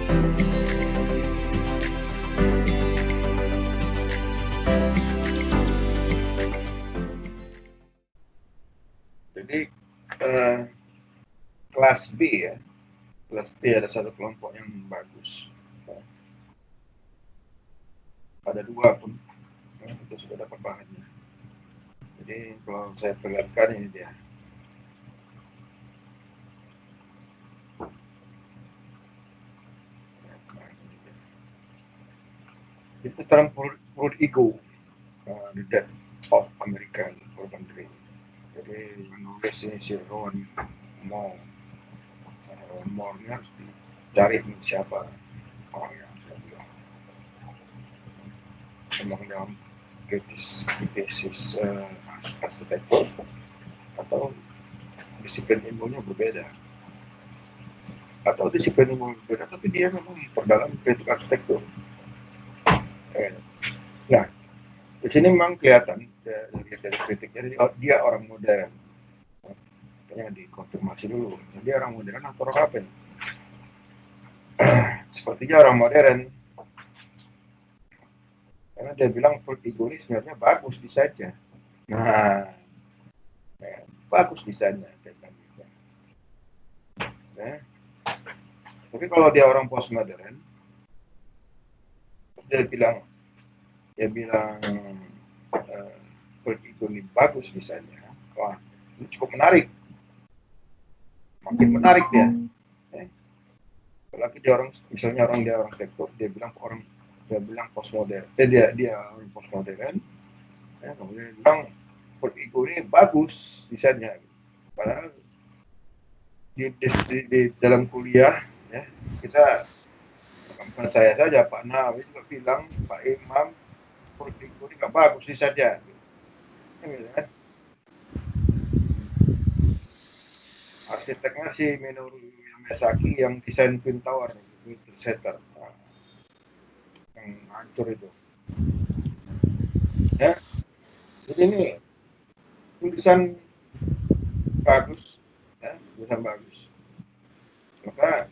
Jadi kelas B ya, kelas B ada satu kelompok yang bagus. Ada dua pun, itu sudah dapat bahannya. Jadi kalau saya perlihatkan ini dia. Itu term World Ego, The Death of American Urban Dream. Jadi menulis ini si Ron Moore. Moore ini harus dicari siapa orang yang saya bilang. Memang dalam tesis arsitektur atau disiplin ilmunya berbeda. Atau disiplin ilmu berbeda, tapi dia memang memperdalam kritik arsitektur. Nah, di sini memang kelihatan dari kritiknya dia orang modern. Makanya dikonfirmasi dulu, dia orang modern atau orang apa? Sepertinya orang modern, karena dia bilang World Ego ini sebenarnya bagus desainnya. Nah, bagus desainnya. Nah, tapi kalau dia orang postmodern, dia bilang World Ego ini bagus desainnya. Wah, ini cukup menarik. Makin menarik dia. Apalagi dia orang, misalnya dia orang sektor, dia bilang postmodern. Dia orang postmodern. Kemudian dia bilang World Ego ini bagus desainnya. Padahal di dalam kuliah ya, kita, bukan saya saja, Pak Nawawi juga bilang, Pak Imam, World Ego ini nggak bagus desainnya. Kan? Arsiteknya si Minoru Yamasaki yang desain Twin Tower, Winter Center, yang hancur itu. Ya, jadi ini tulisan bagus, ya, tulisan bagus. Maka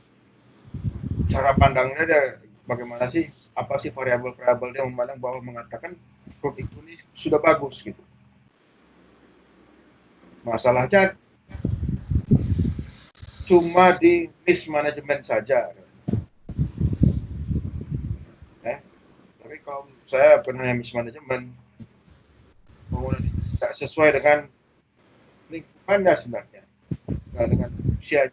cara pandangnya dia bagaimana sih? Apa sih variabel-variabel dia memandang bahwa mengatakan produk ini sudah bagus gitu. Masalahnya cuma di mismanagement saja. Tapi kalau saya pernah mismanagement, bangunan tidak sesuai dengan lingkungannya sebenarnya, dengan usia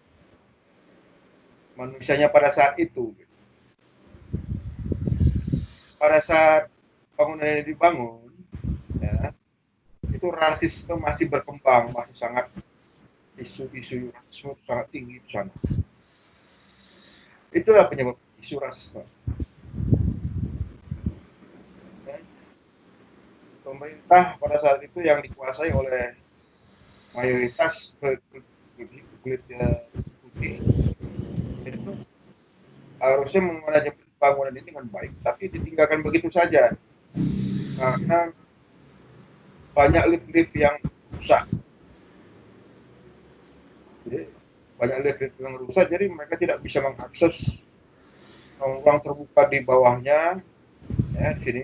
manusianya pada saat itu. Pada saat bangunan ini dibangun, ya, itu rasisme masih berkembang, masih sangat isu-isu rasisme sangat tinggi di sana. Itulah penyebab isu rasisme. Pemerintah pada saat itu yang dikuasai oleh mayoritas kulit putih itu harusnya memanajemen bangunan ini dengan baik, tapi ditinggalkan begitu saja karena banyak lift-lift yang rusak. Jadi banyak lift-lift yang rusak, jadi mereka tidak bisa mengakses ruang terbuka di bawahnya. Ya, di sini.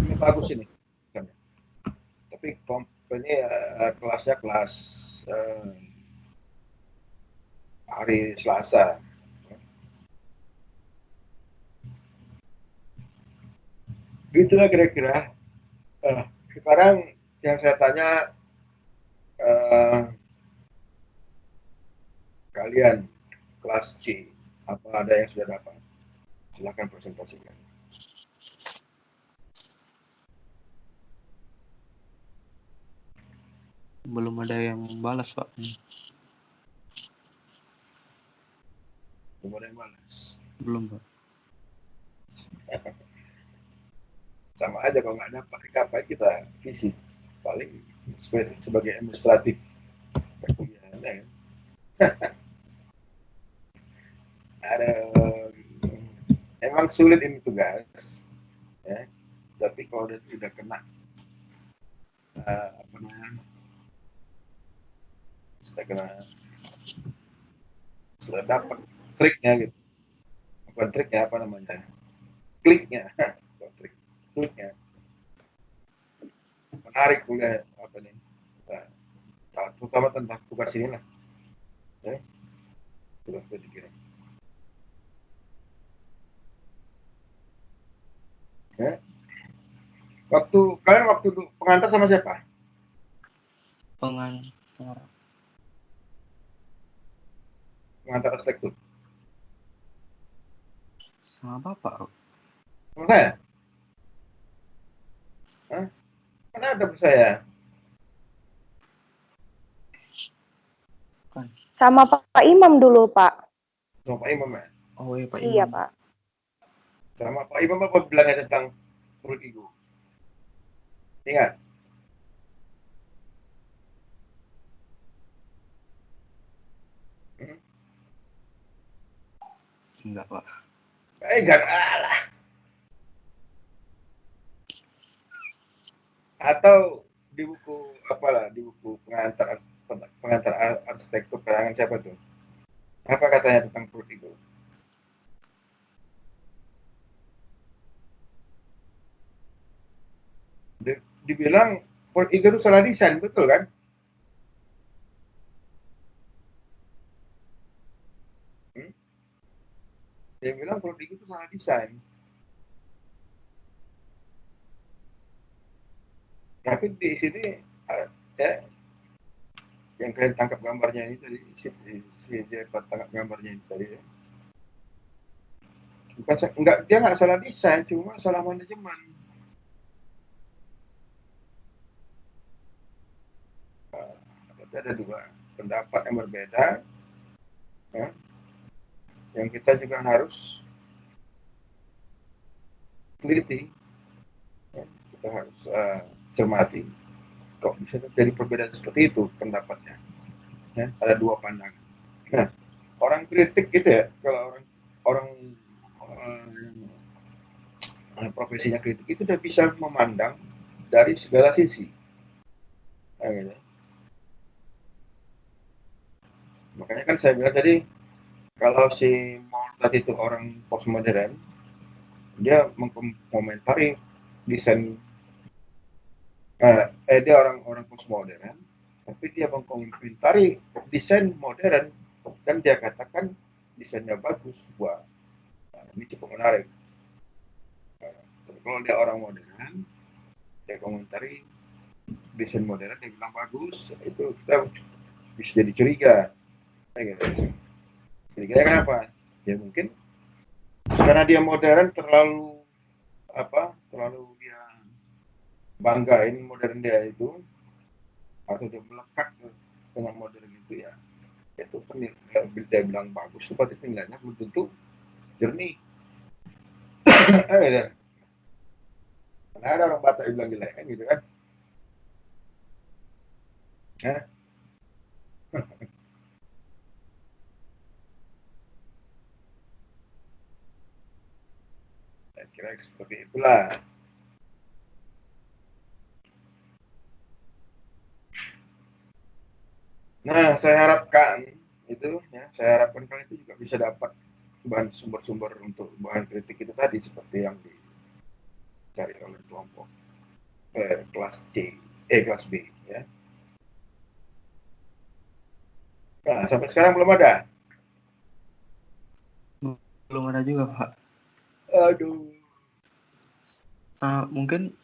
Ini bagus ini. Tapi ini kelasnya kelas hari Selasa. Gitulah kira-kira. Sekarang yang saya tanya, kalian kelas C, apa ada yang sudah dapat? Silahkan presentasikan. Belum ada yang balas, Pak. Belum ada yang balas? Belum, Pak. Sama aja kalau nggak dapat, kapan kita visi? Paling sebagai administratif perkuliahan ya. Ada, emang sulit ini tugas, ya. Tapi kalau udah kena apa namanya, sudah dapat triknya gitu. Bukan triknya, apa namanya? Kliknya. Bukan trik. Kliknya. Menarik kuliah apa nih? Nah, terutama tentang tugas ini lah. Ya, tugas kritik ini. Ya. Waktu pengantar sama siapa? Pengantar Pengantar arsitektur. sama bapak. Sama saya? Hah? Kan ada saya. Kan. Sama Pak Imam dulu, Pak. Sama Pak Imam ya? Oh iya Pak Iya, Imam. Pak. Sama Pak Imam apa bilangnya tentang perut ego? Ingat? Enggak Pak. Enggak lah. Atau di buku apalah, di buku pengantar arsitektur karangan siapa tuh? Apa katanya tentang perut ego? Dibilang perut ego itu salah desain, betul kan? Dia bilang perut ego itu salah desain. Tapi di sini ya, yang kalian tangkap gambarnya ini tadi, si Jepat tangkap gambarnya ini tadi ya. Bukan enggak, dia nggak salah desain, cuma salah manajemen. Ada dua pendapat yang berbeda, ya, yang kita juga harus teliti, ya, kita harus cermati. Kok bisa terjadi perbedaan seperti itu pendapatnya? Ya, ada dua pandangan. Nah, orang kritik gitu ya, kalau orang profesinya kritik itu udah bisa memandang dari segala sisi. Nah, gitu. Makanya kan saya bilang tadi, kalau si Mortad itu orang postmodern, dia mengomentari desain, dia orang postmodern, tapi dia mengomentari desain modern dan dia katakan desainnya bagus. Wah, ini cukup menarik. Kalau dia orang modern, dia komentari desain modern, dia bilang bagus, itu kita bisa jadi curiga. Gitu. Curiganya kenapa? Ya mungkin karena dia modern, terlalu dia banggain modern dia itu, atau dia melekat dengan modern itu ya, itu dia bilang bagus, seperti penilaiannya belum tentu jernih. Gitu. Karena ada orang Batak yang bilang jelek kan gitu kan. Nah, saya kira seperti itulah. Nah, saya harapkan kalian itu juga bisa dapat bahan sumber-sumber untuk bahan kritik itu tadi, seperti yang dicari oleh kelompok kelas B ya. Nah, sampai sekarang belum ada. Belum ada juga Pak. Aduh. Mungkin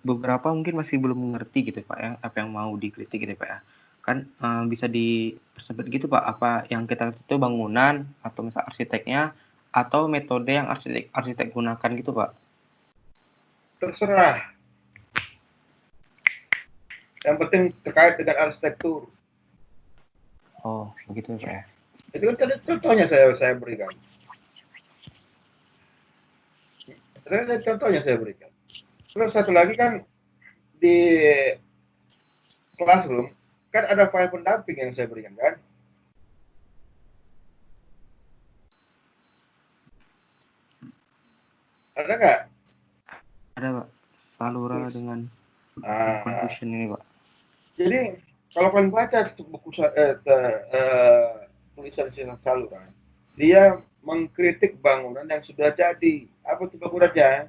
beberapa mungkin masih belum mengerti gitu Pak ya, apa yang mau dikritik gitu Pak ya. Kan bisa dipersempit gitu Pak, apa yang kita kritik itu bangunan atau misal arsiteknya atau metode yang arsitek gunakan gitu Pak. Terserah. Yang penting terkait dengan arsitektur. Oh, begitu Pak ya. Itu kan tadi contohnya saya berikan. Terus satu lagi kan, di classroom kan ada file pendamping yang saya berikan kan. Ada nggak? Ada Pak. Salura dengan confusion ini Pak. Jadi kalau kalian baca buku tulisan Salura, dia mengkritik bangunan yang sudah jadi. Apa itu bangunannya?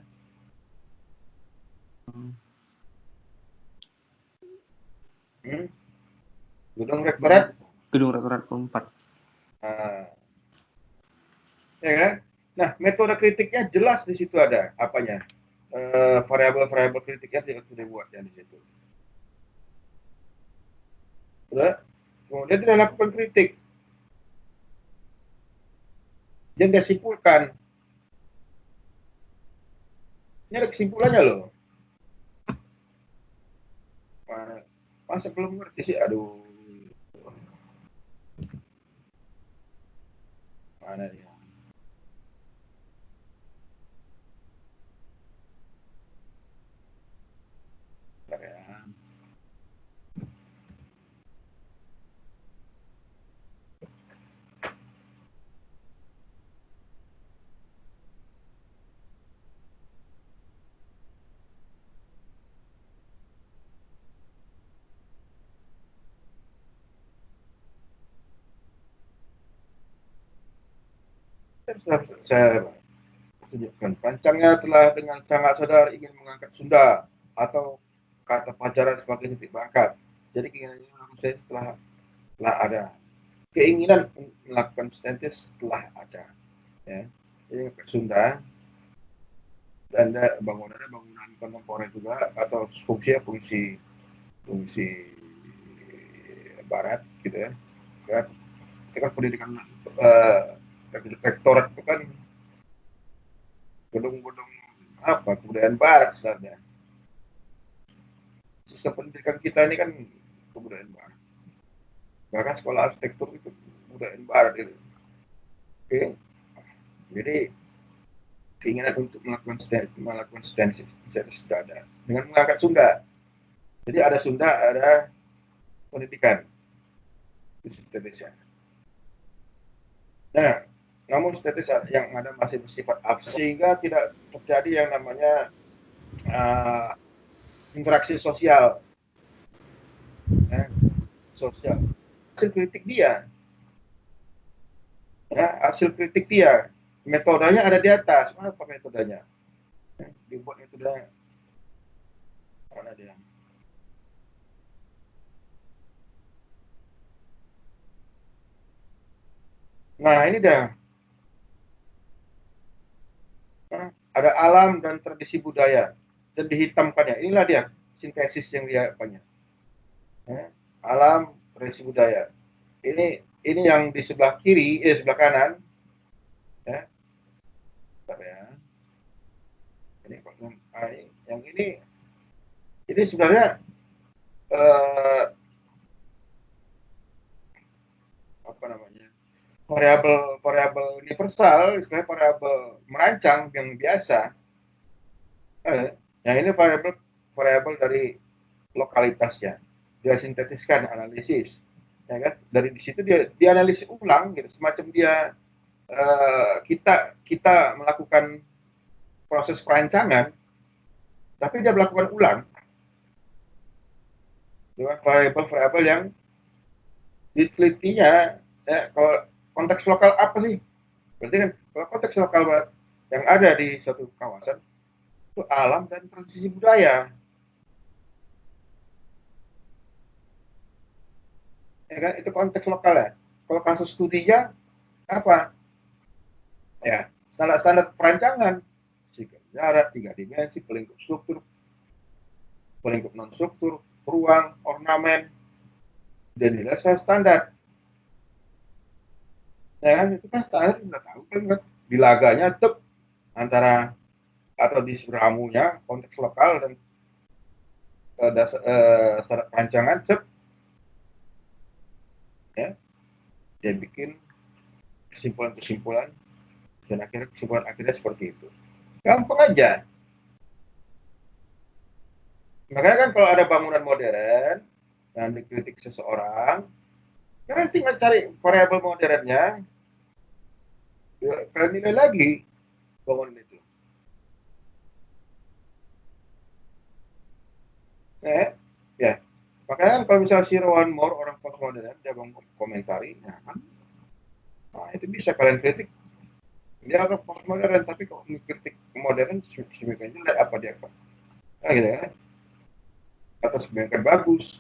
Gedung Rektorat. Gedung Rektorat 4. Nah, ya kan? Nah, metode kritiknya jelas di situ ada apanya. Variabel-variabel kritiknya tidak dibuat di situ. Kemudian dia lakukan kritik. Dia simpulkan. Ini ada kesimpulannya loh. Masa belum ngerti sih? Aduh. Mana dia? Bentar ya. Saya tunjukkan. Rancangnya telah dengan sangat sadar ingin mengangkat Sunda atau kata Pajaran sebagai titik berangkat. Jadi keinginannya saya setelah ada. Keinginan melakukan sintesis setelah ada. Ya. Jadi ke Sunda dan bangunannya bangunan kontemporer juga atau fungsi barat gitu ya. Itu kan pendidikan rektorat itu kan gedung-gedung apa kebudayaan barat sebenarnya. Sistem pendidikan kita ini kan kebudayaan barat. Bahkan sekolah arsitektur itu kebudayaan barat itu. Oke. Jadi keinginan untuk melakukan sintesis sudah ada dengan mengangkat Sunda. Jadi ada Sunda, ada pendidikan di sintetisnya. Nah, namun sintetis yang ada masih bersifat abstrak sehingga tidak terjadi yang namanya interaksi sosial. Sosial. Hasil kritik dia. Ya, hasil kritik dia. Metodenya ada di atas. Apa metodenya? Dibuat metodenya. Mana dia? Nah, ini dah. Ada alam dan tradisi budaya dan dihitamkannya. Inilah dia sintesis yang dia punya. Alam, tradisi budaya. Ini yang di sebelah kiri, sebelah kanan. Ya. Ya. Yang ini sebenarnya apa namanya? Variabel universal, istilahnya variabel merancang yang biasa. Yang ini variabel dari lokalitasnya. Dia sintetiskan, analisis. Ya kan? Dari di situ dia analisis ulang gitu, semacam dia kita melakukan proses perancangan, tapi dia melakukan ulang dengan variabel-variabel yang ditelitinya. Ya, kalau konteks lokal apa sih? Berarti kan kalau konteks lokal yang ada di suatu kawasan itu alam dan tradisi budaya. Ya kan? Itu konteks lokal ya. Kalau kasus studinya apa? Ya, standar perancangan. Jarak, 3 dimensi, pelingkup struktur, pelingkup non-struktur, ruang, ornamen, dan nilai standar. Ya kan, itu kan standar sudah tahu kan, di laganya tetap antara atau di seramunya konteks lokal dan standar perancangan ya, dia bikin kesimpulan-kesimpulan dan akhirnya kesimpulan akhirnya seperti itu. Gampang aja. Makanya kan kalau ada bangunan modern yang dikritik seseorang, kan tinggal cari variabel modernnya, kalian nilai lagi bangunan itu. Ya. Makanya kan kalau misalnya si Rowan Moore orang postmodern dia komentari, nah kan, nah itu bisa kalian kritik. Dia ada postmodern, tapi kalau kritik modern sebenarnya jelek apa dia apa? Nah, gitu kan? Atau sebenarnya bagus.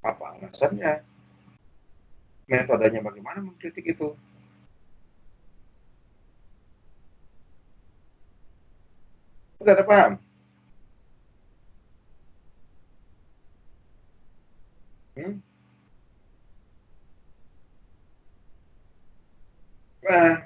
Apa alasannya? Metodenya bagaimana mengkritik itu? Udah ada paham? Hmm? Nah,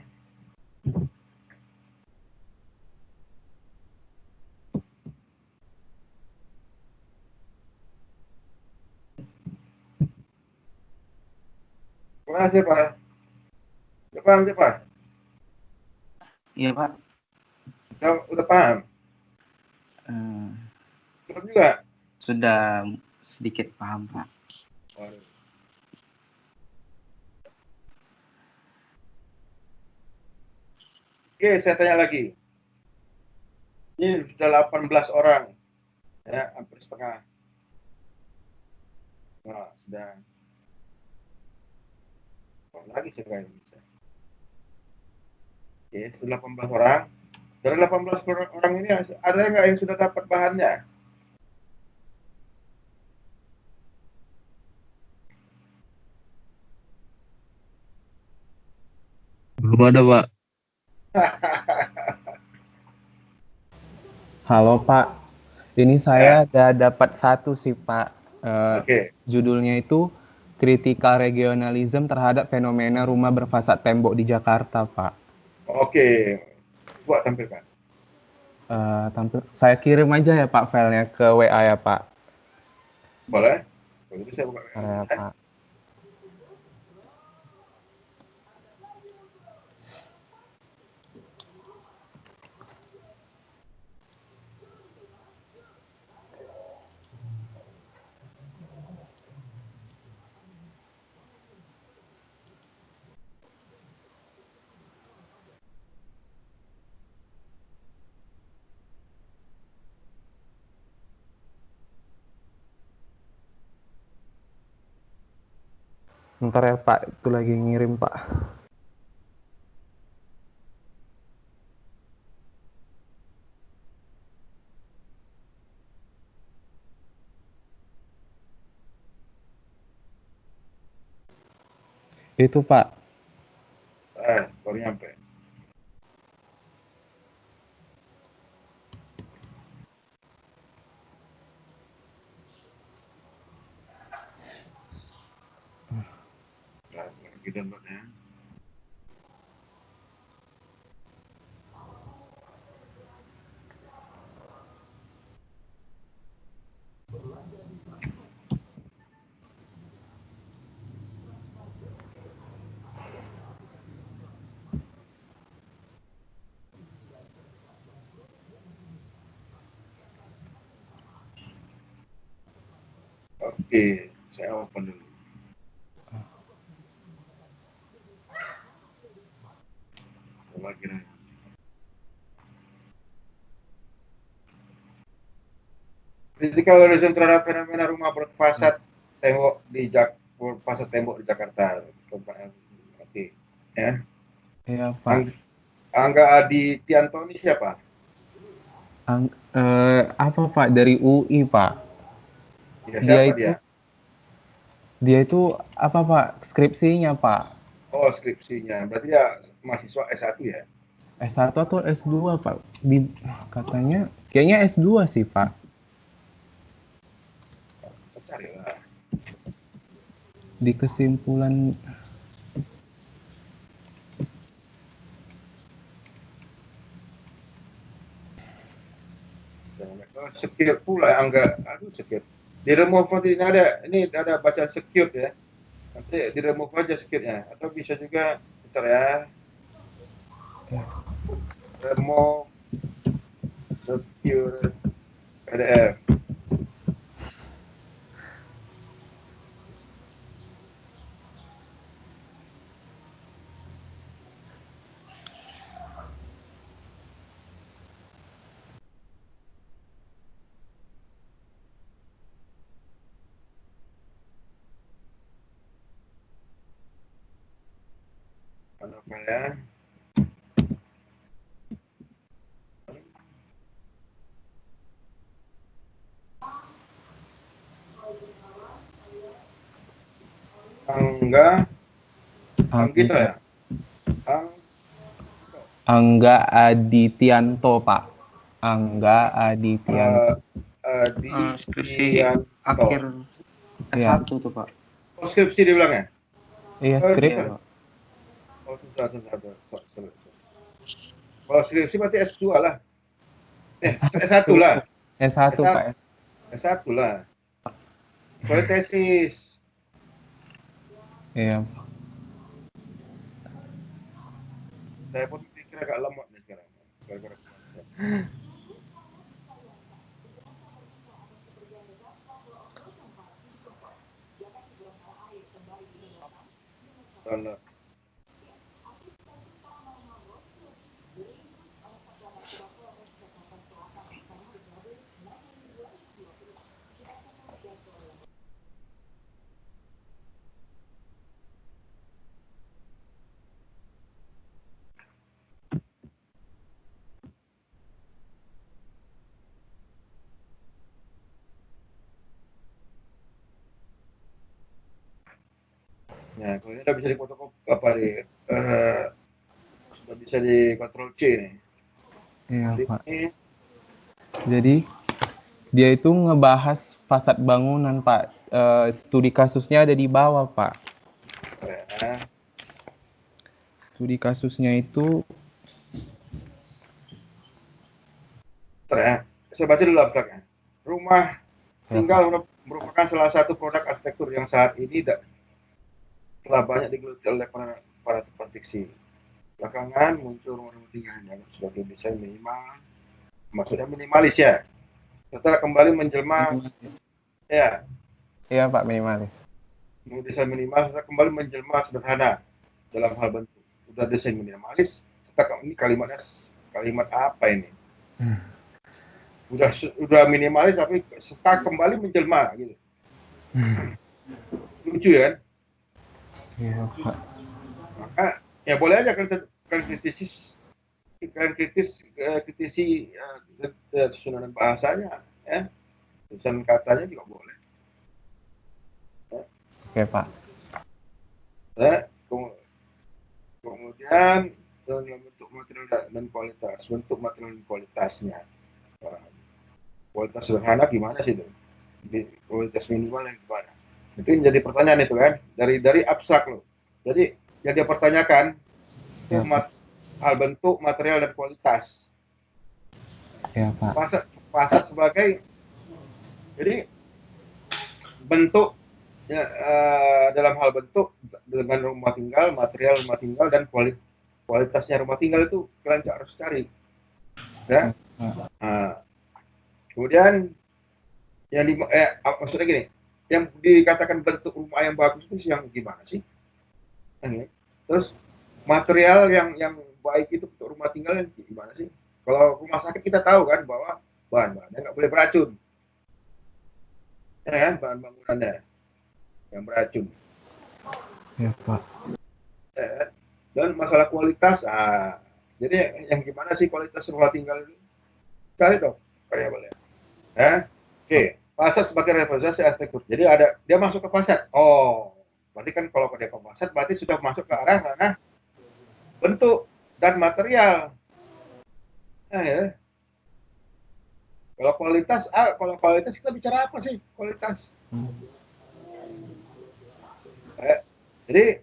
terima kasih Pak. Udah paham sih Pak? Iya Pak. Udah paham? Eh, Belum juga? sudah sedikit paham Pak. Waduh. Oke, saya tanya lagi. Ini sudah 18 orang, ya, hampir setengah. Nah, sudah lagi saya bisa. Oke, sudah 18 orang. Dari 18 orang ini ada nggak yang sudah dapat bahannya? Belum ada, Pak. Halo Pak, ini saya ada dapat satu sih Pak. Oke. Judulnya itu Critical Regionalism terhadap fenomena rumah berfasad tembok di Jakarta Pak. Oke, coba tampilkan. Saya kirim aja ya Pak filenya ke WA ya Pak. Boleh? Kalau gitu saya buka. Ya, Pak. Ntar ya Pak, itu lagi ngirim Pak. Itu Pak. Baru nyampe. Nah, kita downloadnya. Oke, saya open dulu. Coba kira. Critical Region terhadap fenomena rumah berfasad tembok di Jakarta. Oke, ya. Iya Pak. Angga Adi Tianto ini siapa? Apa Pak, dari UI Pak? Ya, siapa dia? Dia itu apa Pak? Skripsinya Pak. Oh, skripsinya. Berarti dia mahasiswa S1 ya? S1 atau S2 Pak? Katanya kayaknya S2 sih Pak. Carilah. Di kesimpulan Secure pula Angga. Aduh, secure. Di remove ini ada bacaan secure ya. Nanti di remove aja secure-nya. Atau bisa juga, bentar ya. Remove secure PDF. ya. Anggito ya. Angga Adityanto, Pak. Angga Adityanto. Skripsi Adityanto. akhir Iya. S1 tuh, Pak. Oh, skripsi dibilangnya? Iya, Oh, skrip. Iya, Pak. Oh, sudah. Kalau skripsi berarti S2 lah. S1 lah. S1, Pak. S1 lah. Soalnya tesis. Iya. Saya pun pikir agak lemot nih sekarang. Gara-gara kemarin. Karena nah, kalau ini udah bisa difotokopi apa nih? Sudah bisa di Ctrl C nih. Iya, Jadi Pak. ini Jadi dia itu ngebahas fasad bangunan, Pak. Studi kasusnya ada di bawah, Pak. ya, Studi kasusnya itu ya. Saya baca dulu abstraknya. Rumah tinggal merupakan salah satu produk arsitektur yang saat ini telah banyak digeluti oleh para tempat fiksi. Belakangan muncul rumah tinggal yang sebagai desain minimal, maksudnya minimalis ya, serta kembali menjelma minimalis. ya, Iya, Pak, minimalis. desain minimal serta kembali menjelma sederhana dalam hal bentuk. Udah desain minimalis, serta ini kalimat apa ini? Udah minimalis tapi serta kembali menjelma gitu. Lucu ya kan? Iya, Pak. Maka ya boleh aja kalian kritisi susunan bahasanya, ya, susunan katanya juga boleh. Oke, Pak. Ya, kemudian bentuk material dan kualitas, bentuk material dan kualitasnya. Kualitas sederhana gimana sih itu? Kualitas minimal yang gimana? Itu yang jadi pertanyaan itu kan, dari abstrak loh. Jadi yang dia pertanyakan itu hal bentuk, material dan kualitas. Iya, Pak. Fasad sebagai, jadi bentuk ya, dalam hal bentuk dengan rumah tinggal, material rumah tinggal dan kualitasnya rumah tinggal itu kalian harus cari. Ya. Kemudian yang maksudnya gini, yang dikatakan bentuk rumah yang bagus itu yang gimana sih? Terus material yang baik itu untuk rumah tinggal yang gimana sih? Kalau rumah sakit kita tahu kan bahwa bahan-bahannya nggak boleh beracun, ya kan, bahan bangunannya yang beracun. Iya, Pak. Ya, kan? Dan masalah kualitas, jadi yang gimana sih kualitas rumah tinggal itu? Cari dong variabelnya. Oke. Fasad sebagai representasi arsitektur. Jadi dia masuk ke fasad. Oh, berarti kan kalau dia ke fasad berarti sudah masuk ke arah ranah bentuk dan material. Nah, ya. Kalau kualitas kita bicara apa sih kualitas? Jadi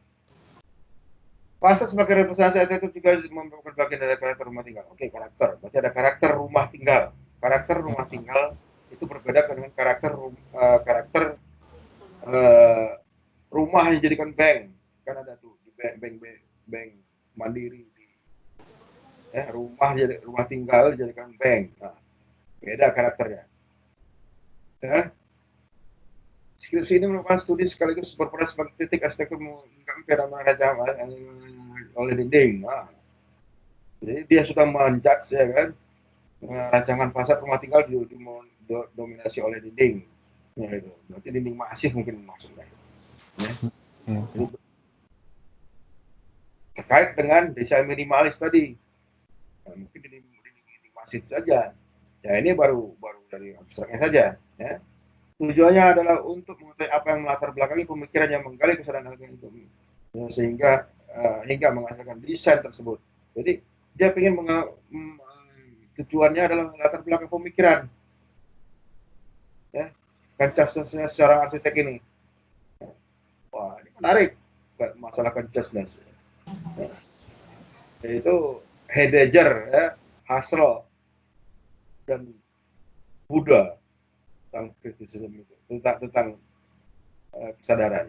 fasad sebagai representasi arsitektur juga merupakan bagian dari karakter rumah tinggal. Oke, karakter. Berarti ada karakter rumah tinggal. Karakter rumah tinggal itu berbeda dengan karakter rumah yang dijadikan bank. Kan ada tuh di bank mandiri, rumah tinggal dijadikan bank. Nah, beda karakternya. Ya. Skripsi ini merupakan studi sekaligus berperan sebagai kritik arsitektur mengungkapkan fenomena rancangan oleh dinding. Nah, jadi dia sudah menjudge ya kan, rancangan fasad rumah tinggal didominasi oleh dinding. Ya, itu. Berarti dinding masif mungkin maksudnya. Ya. terkait dengan desain minimalis tadi. Nah, mungkin di masif saja. Ya ini baru dari abstraknya saja. Ya. Tujuannya adalah untuk mengetahui apa yang melatar belakangi pemikiran yang menggali kesadaran itu, ya, sehingga hingga menghasilkan desain tersebut. Jadi dia ingin tujuannya adalah melatar belakang pemikiran, ya, consciousness seorang arsitek ini. Wah, ini menarik masalah consciousness. Ya. Yaitu Heidegger, ya, Husserl, dan Buddha tentang kritisisme itu, tentang kesadaran.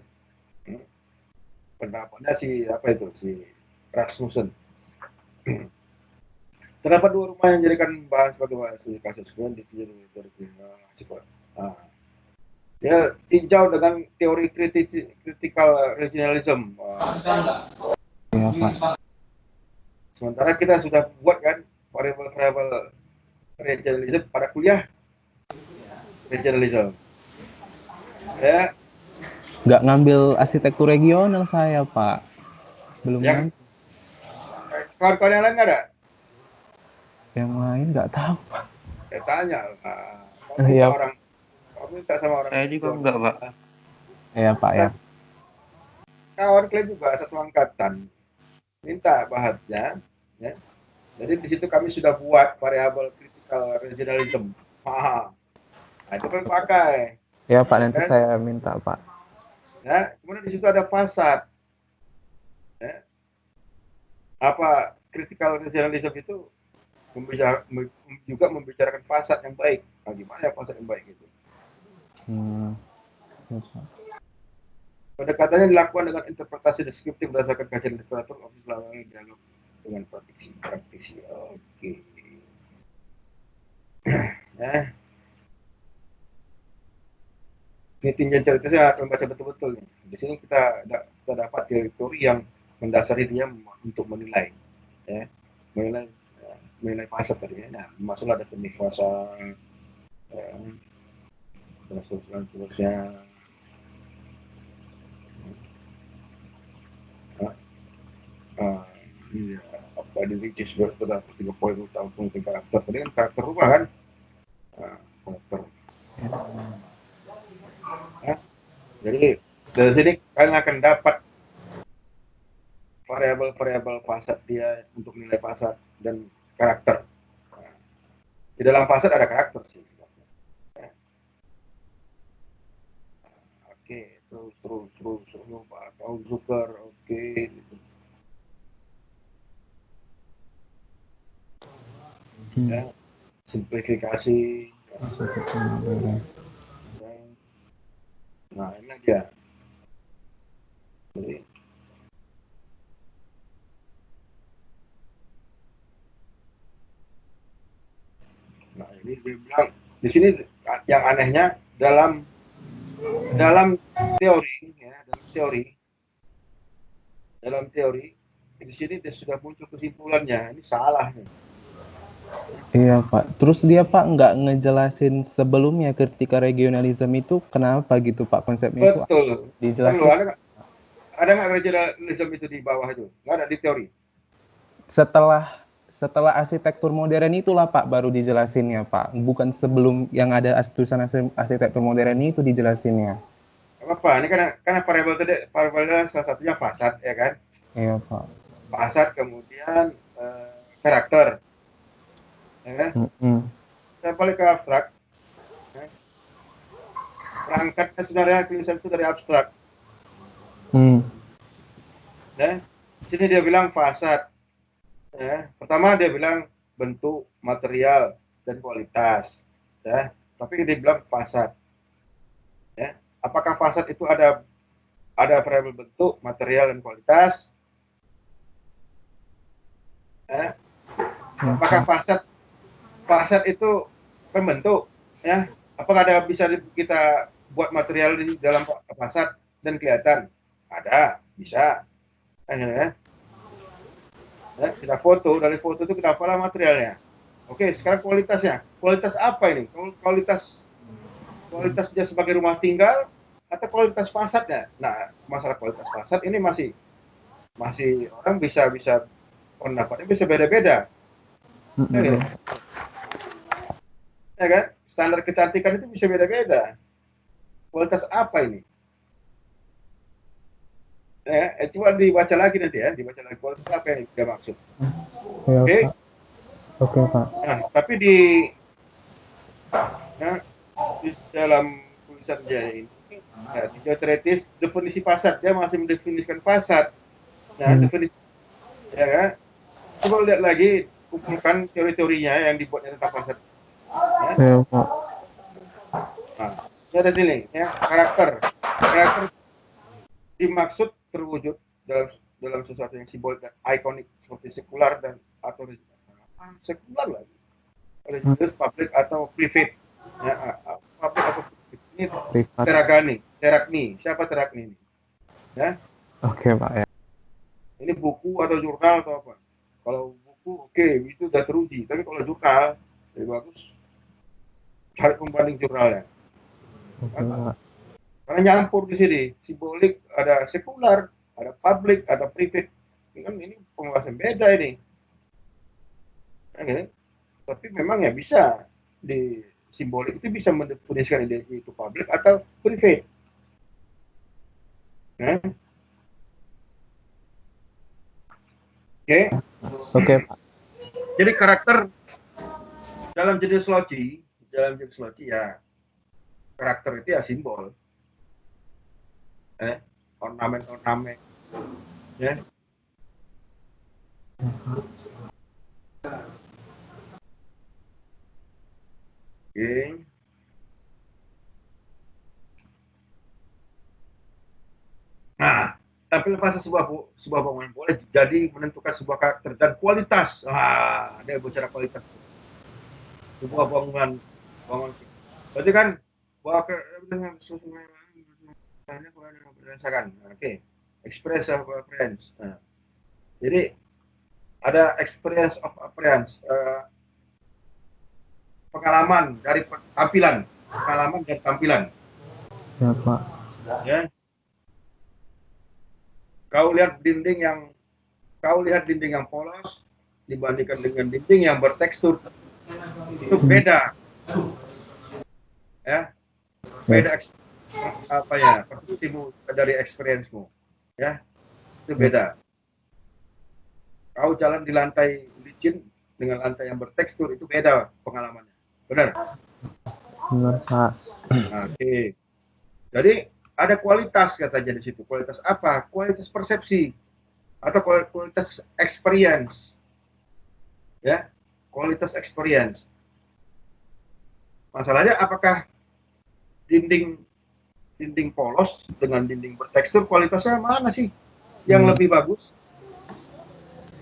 Pendapatnya si Rasmussen. Terdapat 2 rumah yang dijadikan bahan sebagai kasus kemudian dia tinjau dengan teori critical regionalism. Iya, Pak. Sementara kita sudah buat kan variable regionalism pada kuliah regionalism. Ya. Nggak ngambil arsitektur regional saya, Pak. Belum Yang ngambil. kawan-kawan yang lain nggak ada? Yang lain nggak tahu, Pak. Saya tanya. Iya. Kamu minta sama orang. Saya juga enggak, Pak. Iya, Pak, ya. Kawan kalian juga satu angkatan. Minta bahasnya, ya. Jadi di situ kami sudah buat variabel critical regionalism. Nah, itu kan pakai. Ya, Pak, nanti kan? saya minta, Pak. Ya, kemudian di situ ada fasad. Ya. Apa critical regionalism itu juga membicarakan fasad yang baik. Nah, gimana ya fasad yang baik itu? Pendekatannya dilakukan dengan interpretasi deskriptif berdasarkan kajian literatur, office melalui dialog dengan praktisi. Oke. Nah, ini tinjauan cerita saya akan baca betul-betul nih. Di sini kita dapat teori yang mendasari dia untuk menilai, ya, menilai fasad tadi. Ya. Nah, masalah definisi fasad, dan seterusnya. Iya, apa di Ricis terdapat 3 poin utama penting karakter. Tadi kan karakter rumah kan? Karakter. Ya. Jadi dari sini kalian akan dapat variabel fasad dia untuk nilai fasad dan karakter. Nah, di dalam fasad ada karakter sih. Ya. Oke, terus Pak Zucker, oke. Gitu. Ya, simplifikasi. Nah, ini dia. Jadi, nah ini dia bilang di sini yang anehnya dalam teori, ya, dalam teori di sini dia sudah muncul kesimpulannya. Ini salah nih. Iya, Pak. Terus dia, Pak, nggak ngejelasin sebelumnya ketika regionalisme itu kenapa gitu, Pak, konsepnya itu. Betul. Dijelasin. Ada nggak regionalisme itu di bawah itu? Nggak ada di teori. Setelah arsitektur modern itulah, Pak, baru dijelasinnya, Pak. Bukan sebelum yang ada tulisan arsitektur modern itu dijelasinnya. Apa? Ini karena variabelnya salah satunya fasad, ya kan? Iya, Pak. Fasad, kemudian karakter. Ya. Saya balik ke abstrak. Ya. Perangkatnya sebenarnya tulisan itu dari abstrak. Ya. Di sini dia bilang fasad. Ya. Pertama dia bilang bentuk, material, dan kualitas. Ya. Tapi dia bilang fasad. Ya. Apakah fasad itu ada variabel bentuk, material, dan kualitas? Ya. Apakah fasad itu pembentuk, ya? Apakah bisa kita buat material di dalam fasad dan kelihatan? Ada, bisa. Ya. Ya, kita foto, dari foto itu kita hafal materialnya. Oke, sekarang kualitasnya. Kualitas apa ini? Kualitas dia sebagai rumah tinggal atau kualitas fasadnya? Nah, masalah kualitas fasad ini masih masih orang bisa pendapatnya bisa beda-beda, ya, gitu. Ya kan? Standar kecantikan itu bisa beda-beda. Kualitas apa ini? Coba dibaca lagi nanti ya, dibaca lagi kualitas apa yang dia maksud. Ya, Oke? Pak. Oke, Pak. Nah, tapi ya, di dalam tulisan dia ini, ya, tiga teoritis definisi fasad, dia masih mendefinisikan fasad. Nah, definisi, ya kan? Coba lihat lagi, kumpulkan teori-teorinya yang dibuatnya tentang fasad. Ya. Ya, Pak. Nah, ini ada sini, ya, karakter dimaksud terwujud dalam sesuatu yang simbolik dan ikonik seperti sekular dan atau sekular lagi, religius, publik atau private. Ya, publik atau private. Ini Privat. Terakni. Siapa Terakni ini? Ya, Oke, Pak, ya. ini buku atau jurnal atau apa? Kalau buku, oke, itu udah teruji. Tapi kalau jurnal, lebih bagus cari pembanding jurnalnya. Oke, Pak. Karena nyampur di sini, simbolik, ada sekular, ada publik, ada private. Ini pembahasan beda ini. Nah, tapi memang ya bisa di simbolik itu bisa mendefinisikan itu publik atau private. Nah. Oke. Oke, Pak. Jadi karakter dalam jenis loci ya karakter itu ya simbol, ornamen, ya. Oke. Nah, tampil fase sebuah bangunan boleh jadi menentukan sebuah karakter dan kualitas. Ada bicara kualitas sebuah bangunan. Berarti kan bahwa dengan berdasarkan, oke, experience of appearance. Nah, jadi ada experience of appearance, pengalaman dari tampilan. Ya, Pak. Ya. Kau lihat dinding yang polos dibandingkan dengan dinding yang bertekstur, itu beda. Ya. Beda persepsimu dari experience-mu. Ya. Itu beda. Kau jalan di lantai licin dengan lantai yang bertekstur, itu beda pengalamannya. Benar? Benar, Pak. Oke. Jadi ada kualitas katanya di situ. Kualitas apa? Kualitas persepsi atau kualitas experience. Ya, kualitas experience. Masalahnya apakah dinding polos dengan dinding bertekstur kualitasnya mana sih yang lebih bagus?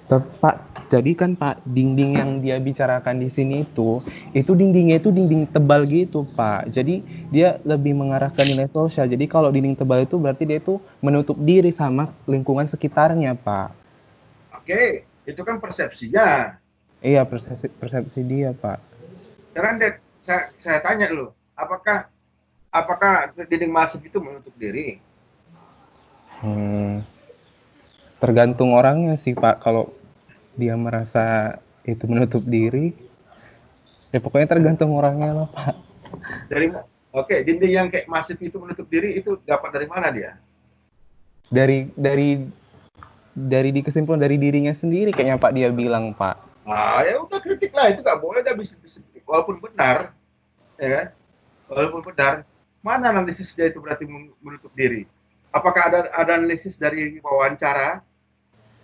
Pak, jadi kan Pak, dinding yang dia bicarakan di sini itu dindingnya itu dinding tebal gitu, Pak. Jadi dia lebih mengarahkan nilai sosial. Jadi kalau dinding tebal itu berarti dia itu menutup diri sama lingkungan sekitarnya, Pak. Oke, itu kan persepsinya. Iya, persepsi dia, Pak. Sekarang saya tanya loh, apakah dinding masif itu menutup diri? Tergantung orangnya sih, Pak. Kalau dia merasa itu menutup diri, ya pokoknya tergantung orangnya lah, Pak. Dinding yang kayak masif itu menutup diri itu dapat dari mana dia? Dari kesimpulan dari dirinya sendiri kayaknya Pak dia bilang, Pak. Ya udah kritik lah, itu nggak boleh, dah bisa walaupun benar, ya kan? Walaupun benar, mana analisis dia itu berarti menutup diri? Apakah ada analisis dari wawancara?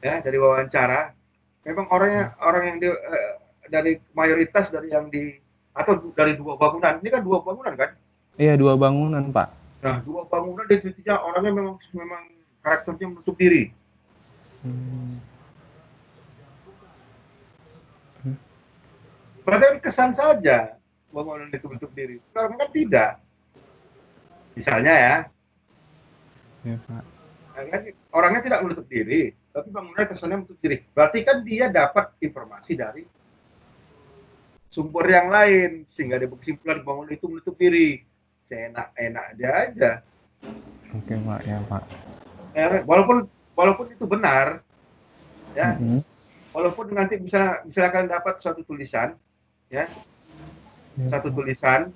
Ya, dari wawancara. Memang orang yang dari mayoritas dari yang atau dari dua bangunan. Ini kan dua bangunan kan? Iya, dua bangunan, Pak. Nah, dua bangunan di titiknya orangnya memang karakternya menutup diri. Padahal kesan saja bangunan itu menutup diri. Sekarang kan tidak. Misalnya ya. Ya, Pak. Orangnya tidak menutup diri, tapi bangunannya kesannya menutup diri. Berarti kan dia dapat informasi dari sumber yang lain, sehingga dia berkesimpulan bangunan itu menutup diri. Enak dia aja. Oke, Pak. Ya, Pak. Walaupun walaupun itu benar, ya, Mm-mm. walaupun nanti misalkan dapat suatu tulisan, ya, Iya, satu Pak. tulisan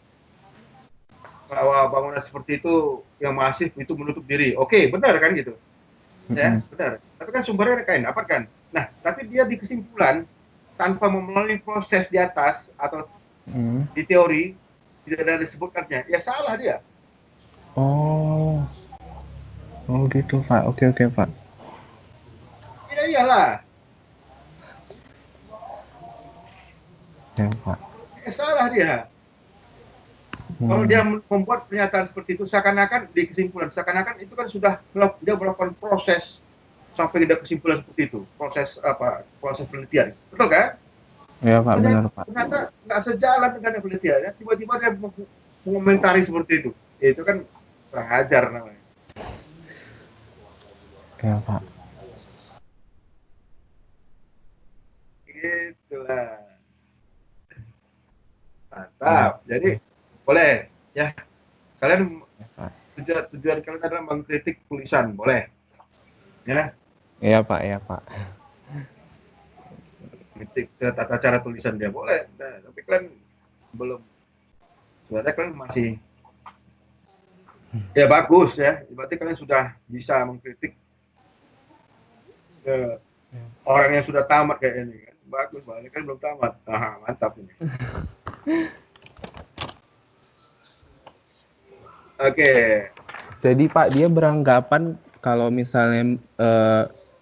bahwa bangunan seperti itu yang masif itu menutup diri. Oke, benar kan gitu, ya, Mm-mm. benar. Tapi kan sumbernya kain dapat kan. Nah, tapi dia di kesimpulan tanpa melalui proses di atas atau Mm. di teori tidak ada disebutkannya, ya salah dia. Oh, oh gitu Pak. Oke oke Pak. Ya iyalah, Ya Pak. ya salah dia. Kalau dia Hmm. membuat pernyataan seperti itu seakan-akan di kesimpulan, seakan-akan itu kan sudah dia melakukan proses sampai ada kesimpulan seperti itu, proses penelitian, betul kan? Ya Pak, benar Pak. Ternyata nggak sejalan dengan penelitiannya, tiba-tiba dia mengomentari seperti itu. Ya, itu kan kurang ajar namanya. Ya Pak. Itulah. Ya, Mantap. Jadi boleh ya, kalian ya, Pak. tujuan kalian adalah mengkritik tulisan, boleh ya, Iya Pak, ya Pak. kritik tata cara tulisan dia boleh. Nah, tapi kalian belum, sebenarnya kalian masih, ya bagus ya, berarti kalian sudah bisa mengkritik ke orang yang sudah tamat kayak ini kan, bagus banget kan, belum tamat. Mantap ini. Oke. Jadi Pak, dia beranggapan kalau misalnya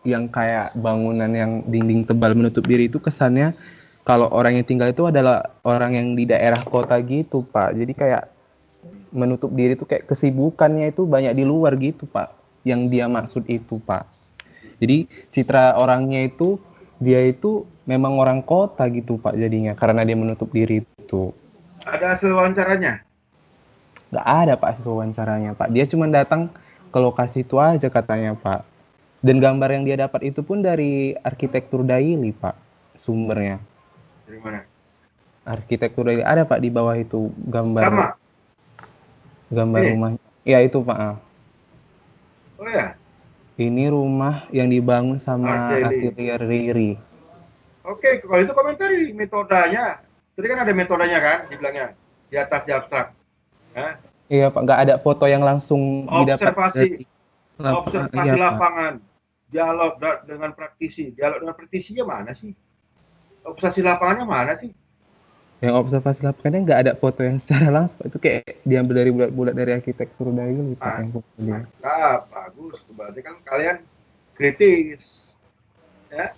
yang kayak bangunan yang dinding tebal menutup diri itu kesannya kalau orang yang tinggal itu adalah orang yang di daerah kota gitu Pak. Jadi kayak menutup diri itu kayak kesibukannya itu banyak di luar gitu Pak. Yang dia maksud itu Pak. Jadi citra orangnya itu dia itu memang orang kota gitu Pak jadinya karena dia menutup diri itu. Ada hasil wawancaranya? Nggak ada Pak hasil wawancaranya Pak. Dia cuma datang ke lokasi itu aja katanya Pak. Dan gambar yang dia dapat itu pun dari arsitektur daily Pak sumbernya. Dari mana? Arsitektur daily ada Pak di bawah itu gambar Sama. Ini. rumah. Ya itu Pak. Oh ya. Ini rumah yang dibangun sama Daily. atelier Riri. Oke, kalau itu komentari metodenya. Tadi kan ada metodenya kan, dibilangnya di atas di abstrak. Nah, Iya Pak, nggak ada foto yang langsung didapat dari observasi iya, Pak. lapangan, dialog dengan praktisi. Dialog dengan praktisinya mana sih? Observasi lapangannya mana sih? Yang observasi lapangannya nggak ada foto yang secara langsung Pak. Itu kayak diambil dari bulat-bulat dari arsitektur daily Pak yang foto dia. Mantap, bagus. Berarti kan kalian kritis, ya?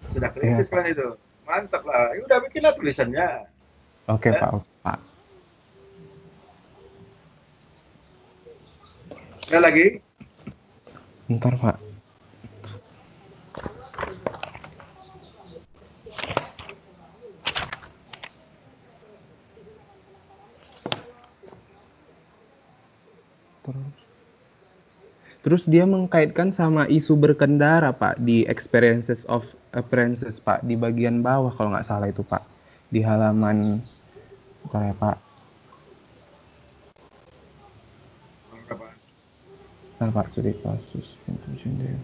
Sudah kritis Iya. kalian itu. Mantap lah. Ya udah bikinlah tulisannya. Oke Ya. Pak, oke, Pak. Ada lagi? Ntar Pak. Terus dia mengkaitkan sama isu berkendara Pak di Experiences of Appearances Pak di bagian bawah kalau nggak salah itu Pak di halaman bentar ya Pak. Bentar Pak, studi kasus pintu jendela.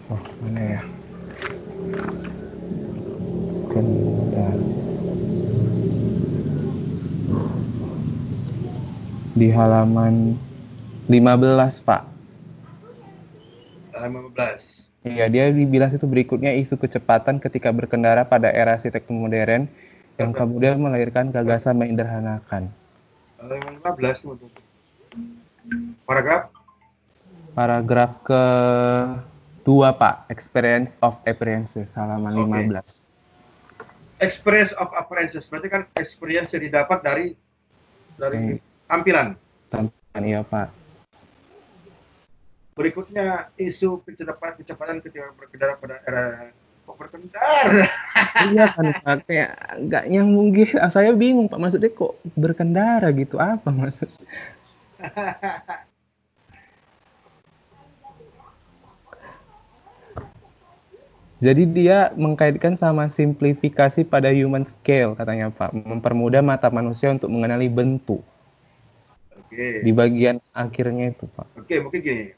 Oh mana ya? Kendara. Di halaman 15 Pak. Halaman 15. Iya, dia dibilang itu berikutnya isu kecepatan ketika berkendara pada era arsitektur modern yang kemudian melahirkan gagasan menyederhanakan. Halaman 15 teman-teman. Paragraf Paragraf ke-2 Pak, Experience of Appearances halaman 15. Experience of appearances, berarti kan experience yang didapat dari tampilan. Tampilan, iya Pak. Berikutnya isu kecepatan ketika berkendara pada era berkendara. Iya kan Pak, kayak nggak nyambung gitu. Saya bingung Pak, maksudnya kok berkendara gitu, apa maksud? Jadi dia mengkaitkan sama simplifikasi pada human scale katanya Pak, mempermudah mata manusia untuk mengenali bentuk. Oke. Oke, di bagian akhirnya itu, Pak. oke, mungkin gini.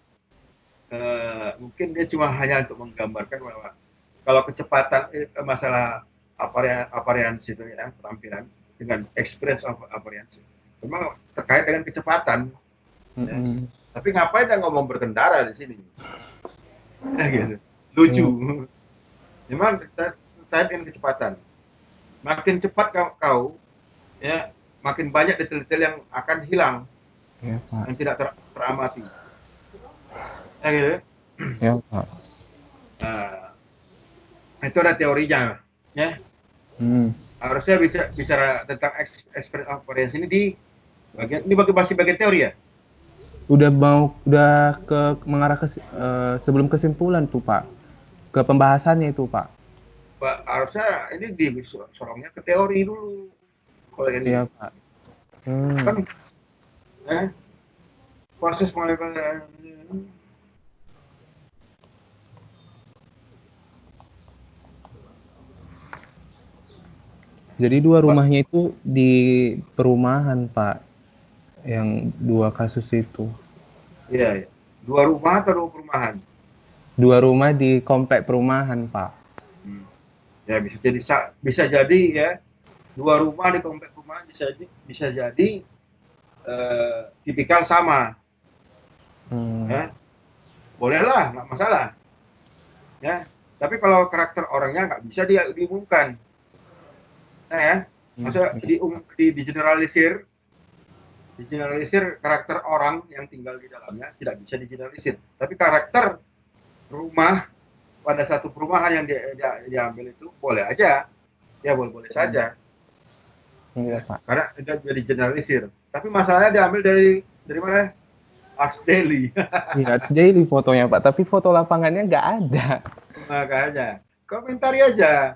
Mungkin dia cuma hanya untuk menggambarkan bahwa kalau kecepatan masalah appearance itu ya, penampilan dengan experience of appearance memang terkait dengan kecepatan ya. Tapi ngapain dia ngomong berkendara di sini ya, gitu. Lucu memang terkait dengan kecepatan. Makin cepat kau ya, makin banyak detail-detail yang akan hilang Ya, Pak. yang tidak teramati ya, gitu. Ya, Pak. Itu ada teorinya ya. Harusnya bicara tentang experience of appearance ini di bagian ini masih bagian teori ya. Udah mengarah ke sebelum kesimpulan tuh, Pak. Ke pembahasannya itu, Pak. Pak, harusnya ini sorongnya ke teori dulu. Kalau ini Iya, Pak. kan proses pengambilan Jadi dua rumahnya itu di perumahan, Pak. Yang dua kasus itu. iya, iya. 2 rumah atau 2 perumahan? 2 rumah di komplek perumahan, Pak. Ya bisa jadi ya 2 rumah di komplek perumahan bisa jadi tipikal sama. Ya. Bolehlah, nggak masalah. Ya. Tapi kalau karakter orangnya nggak bisa diumumkan. Ya, maksudnya digeneralisir karakter orang yang tinggal di dalamnya tidak bisa digeneralisir. Tapi karakter rumah pada satu perumahan yang diambil itu boleh aja, ya boleh saja. Iya, Pak. Karena tidak jadi generalisir. Tapi masalahnya diambil dari mana? Ars Daily. Iya, Ars Daily fotonya, Pak. Tapi foto lapangannya nggak ada. Makanya komentari aja.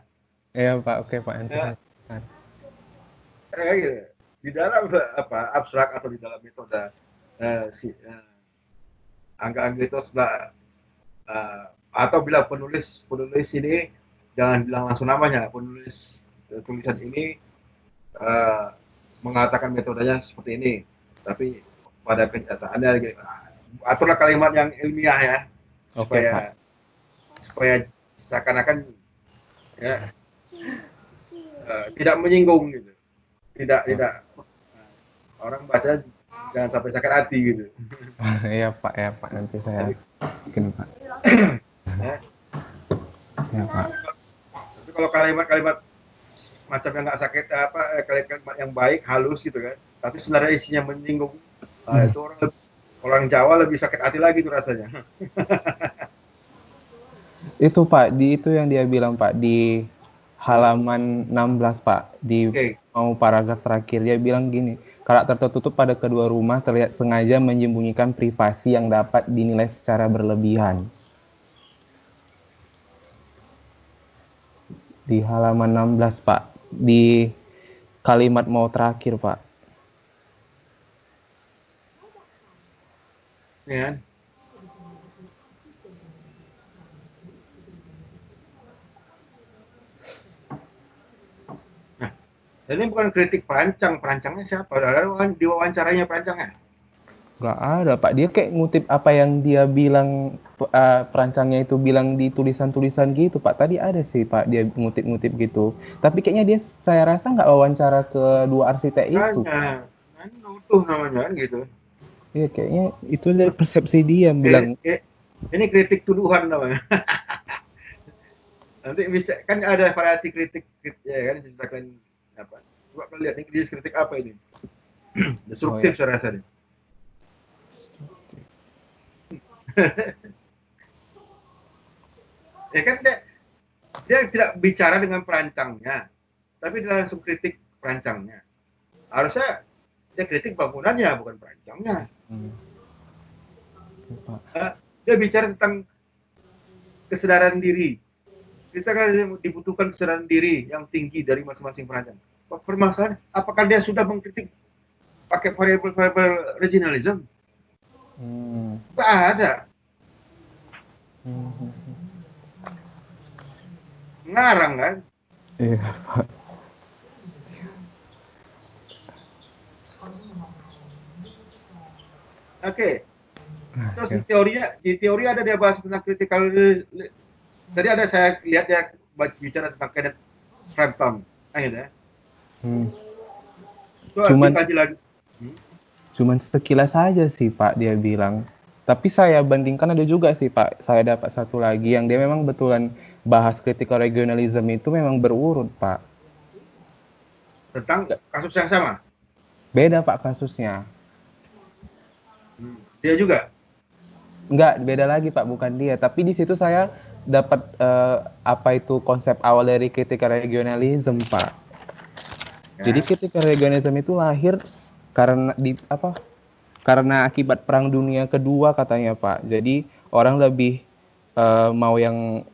Iya, Pak. Oke, Pak. Ya. Di dalam abstrak atau di dalam metode angka-angka itu atau bila penulis ini jangan bilang langsung namanya, penulis tulisan ini mengatakan metodenya seperti ini, tapi pada kenyataannya aturlah kalimat yang ilmiah ya, supaya seakan-akan ya tidak menyinggung gitu. Tidak orang baca jangan sampai sakit hati gitu. Iya, Pak, nanti saya bikin, Pak. Ya, Pak. Tapi kalau kalimat-kalimat macam yang nggak sakit kalimat yang baik halus gitu kan, tapi sebenarnya isinya menyinggung, itu orang Jawa lebih sakit hati lagi tuh rasanya. Itu, Pak, itu yang dia bilang, Pak, di halaman 16, Pak, di mau paragraf terakhir dia bilang gini, karakter tertutup pada kedua rumah terlihat sengaja menyembunyikan privasi yang dapat dinilai secara berlebihan. Di halaman 16, Pak, di kalimat mau terakhir, Pak. Ya. Ini bukan kritik perancangnya siapa? Ada diwawancaranya perancangnya? Nggak ada, Pak. Dia kayak ngutip apa yang dia bilang, perancangnya itu bilang di tulisan-tulisan gitu, Pak. Tadi ada sih, Pak, dia ngutip-ngutip gitu. Tapi kayaknya dia, saya rasa nggak wawancara ke dua arsitek itu. Kan utuh namanya kan gitu. Iya, kayaknya itu dari persepsi dia bilang. Ini kritik tuduhan namanya. Nanti bisa kan ada variasi kritik ya kan, ceritakan apa? Coba kalian lihat ini kritik apa ini? Destruktif saya rasa nih. Ya kan dia tidak bicara dengan perancangnya, tapi dia langsung kritik perancangnya. Harusnya dia kritik bangunannya bukan perancangnya. Dia bicara tentang kesadaran diri. Kita kan dibutuhkan kesadaran diri yang tinggi dari masing-masing perancang. Permasalahan, apakah dia sudah mengkritik pakai variable regionalism? Nggak ada. Ngarang kan? Iya, Pak. Oke. Terus Oke. di teori ada dia bahas tentang critical. Tadi ada saya lihat dia bicara tentang Kenneth Frampton, gitu ya. Hmm. Itu Cuman dikaji lagi. Cuman sekilas saja sih Pak dia bilang. Tapi saya bandingkan ada juga sih Pak, saya dapat satu lagi yang dia memang betulan bahas critical regionalism itu memang berurut Pak. Tentang kasus yang sama. Beda Pak kasusnya. Dia juga. Enggak, beda lagi Pak, bukan dia. Tapi di situ saya dapat apa itu konsep awal dari critical regionalism Pak. Ya. Jadi critical regionalism itu lahir karena akibat Perang Dunia Kedua katanya Pak. Jadi orang lebih mau yang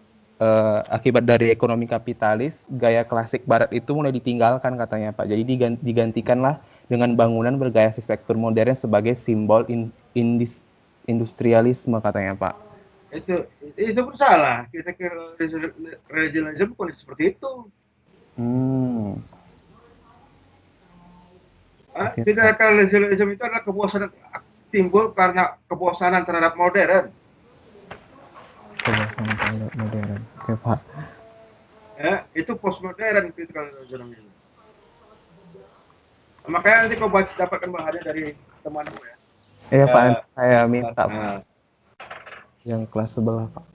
akibat dari ekonomi kapitalis, gaya klasik Barat itu mulai ditinggalkan katanya Pak. Jadi digantikanlah dengan bangunan bergaya arsitektur modern sebagai simbol industrialisme katanya Pak. Itu pun salah. Kita ke regionalisme bukan seperti itu. Oke, Tidak, Pak. regionalisme itu adalah kebosanan timbul karena kebosanan terhadap modern. Kebosanan terhadap modern. Oke Pak. Ya, itu postmodern critical regionalism. Makanya nanti kau dapatkan bahannya dari temanmu ya. Iya Pak, nanti saya minta Pak. Yang kelas sebelah Pak.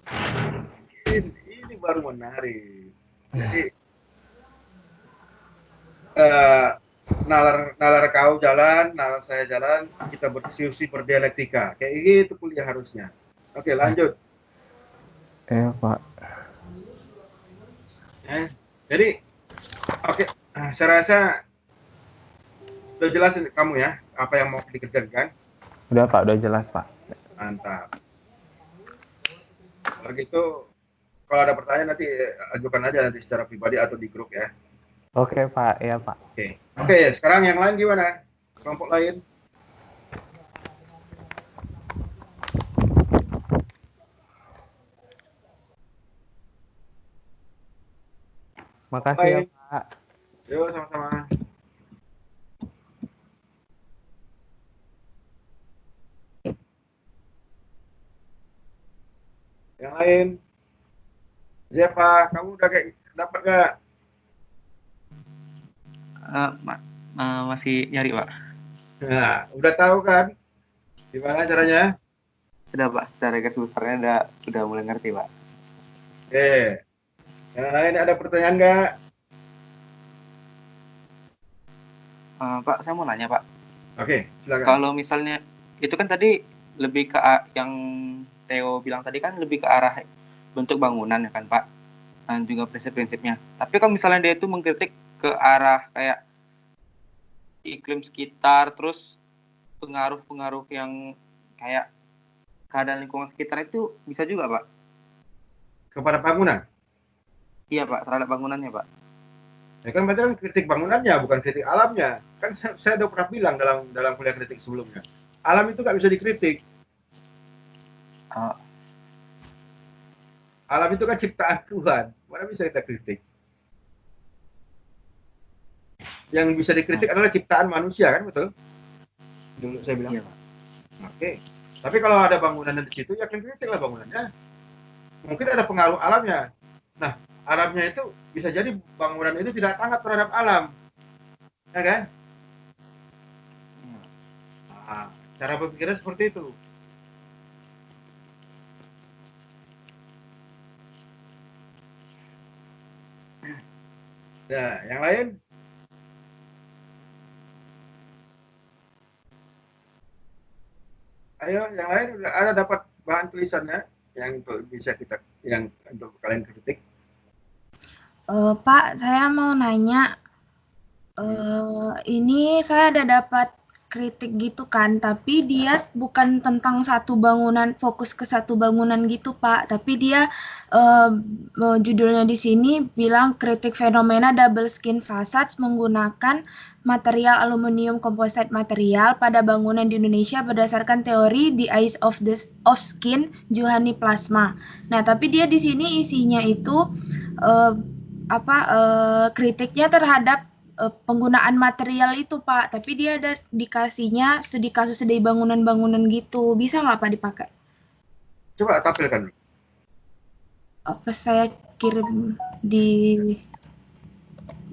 Ini baru menarik. Jadi nalar kau jalan, nalar saya jalan, kita berdiskusi berdialektika. Kayak gitu kuliah harusnya. Oke, lanjut. Iya Pak. Jadi, oke, saya rasa udah jelas kamu ya, apa yang mau dikerjakan. Udah Pak, udah jelas Pak. Mantap. Kalau gitu, kalau ada pertanyaan nanti ajukan aja nanti secara pribadi atau di grup ya. Oke Pak, iya Pak. Oke, sekarang yang lain gimana? Kelompok lain? Makasih ya Pak. Yuk, sama-sama. Yang lain? Siapa? Kamu udah kayak dapat nggak? Masih nyari Pak. Nah, udah tahu kan? Gimana caranya? Sudah Pak, secara garis besarnya udah mulai ngerti Pak. Oke. Yang lain ada pertanyaan nggak? Pak, saya mau nanya Pak. Oke, silakan. Kalau misalnya itu kan tadi lebih ke yang Theo bilang tadi kan lebih ke arah bentuk bangunan ya kan Pak, dan juga prinsip-prinsipnya. Tapi kalau misalnya dia itu mengkritik ke arah kayak iklim sekitar, terus pengaruh-pengaruh yang kayak keadaan lingkungan sekitar itu bisa juga Pak? Kepada bangunan? Iya Pak, terhadap bangunannya Pak. Ya kan berarti kan kritik bangunannya, bukan kritik alamnya. Kan saya udah pernah bilang dalam kuliah kritik sebelumnya. Alam itu nggak bisa dikritik. Alam itu kan ciptaan Tuhan. Mana bisa kita kritik? Yang bisa dikritik adalah ciptaan manusia, kan betul? Dulu saya bilang. Iya Pak. Oke. Tapi kalau ada bangunan di situ, ya kritiklah bangunannya. Mungkin ada pengaruh alamnya. Nah, alamnya itu bisa jadi bangunan itu tidak tanggap terhadap alam, ya kan? Nah, cara berpikirnya seperti itu. Nah, yang lain? Ayo, yang lain ada dapat bahan tulisannya yang untuk bisa yang untuk kalian kritik. Pak, saya mau nanya, ini saya ada dapat kritik gitu kan, tapi dia bukan tentang satu bangunan, fokus ke satu bangunan gitu Pak, tapi dia judulnya di sini bilang kritik fenomena double skin facades menggunakan material aluminium composite material pada bangunan di Indonesia berdasarkan teori The Eyes of Skin Juhani Plasma. Nah, tapi dia di sini isinya itu kritiknya terhadap penggunaan material itu Pak, tapi dia ada dikasihnya studi kasus dari bangunan-bangunan gitu. Bisa nggak Pak dipakai? Coba tampilkan. Apa saya kirim di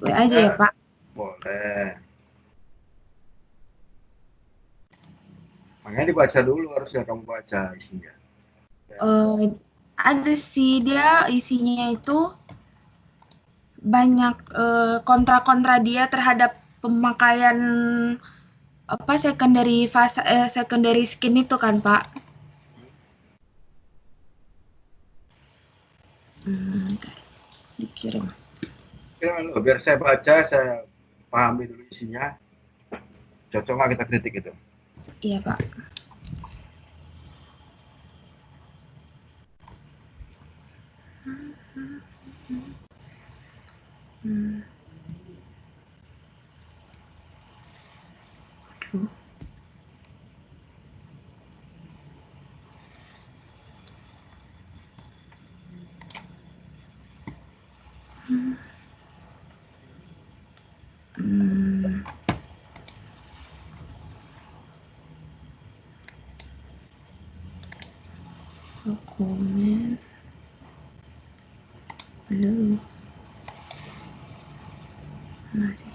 WA aja ya Pak? Boleh. Makanya dibaca dulu, harusnya kamu baca isinya. Ada sih, dia isinya itu banyak kontra-kontra dia terhadap pemakaian apa secondary skin itu kan Pak. Dikirim. Biar saya baca, saya pahami dulu isinya. Cocok nggak kita kritik itu? Iya Pak. Dokumen. Halo. Mari.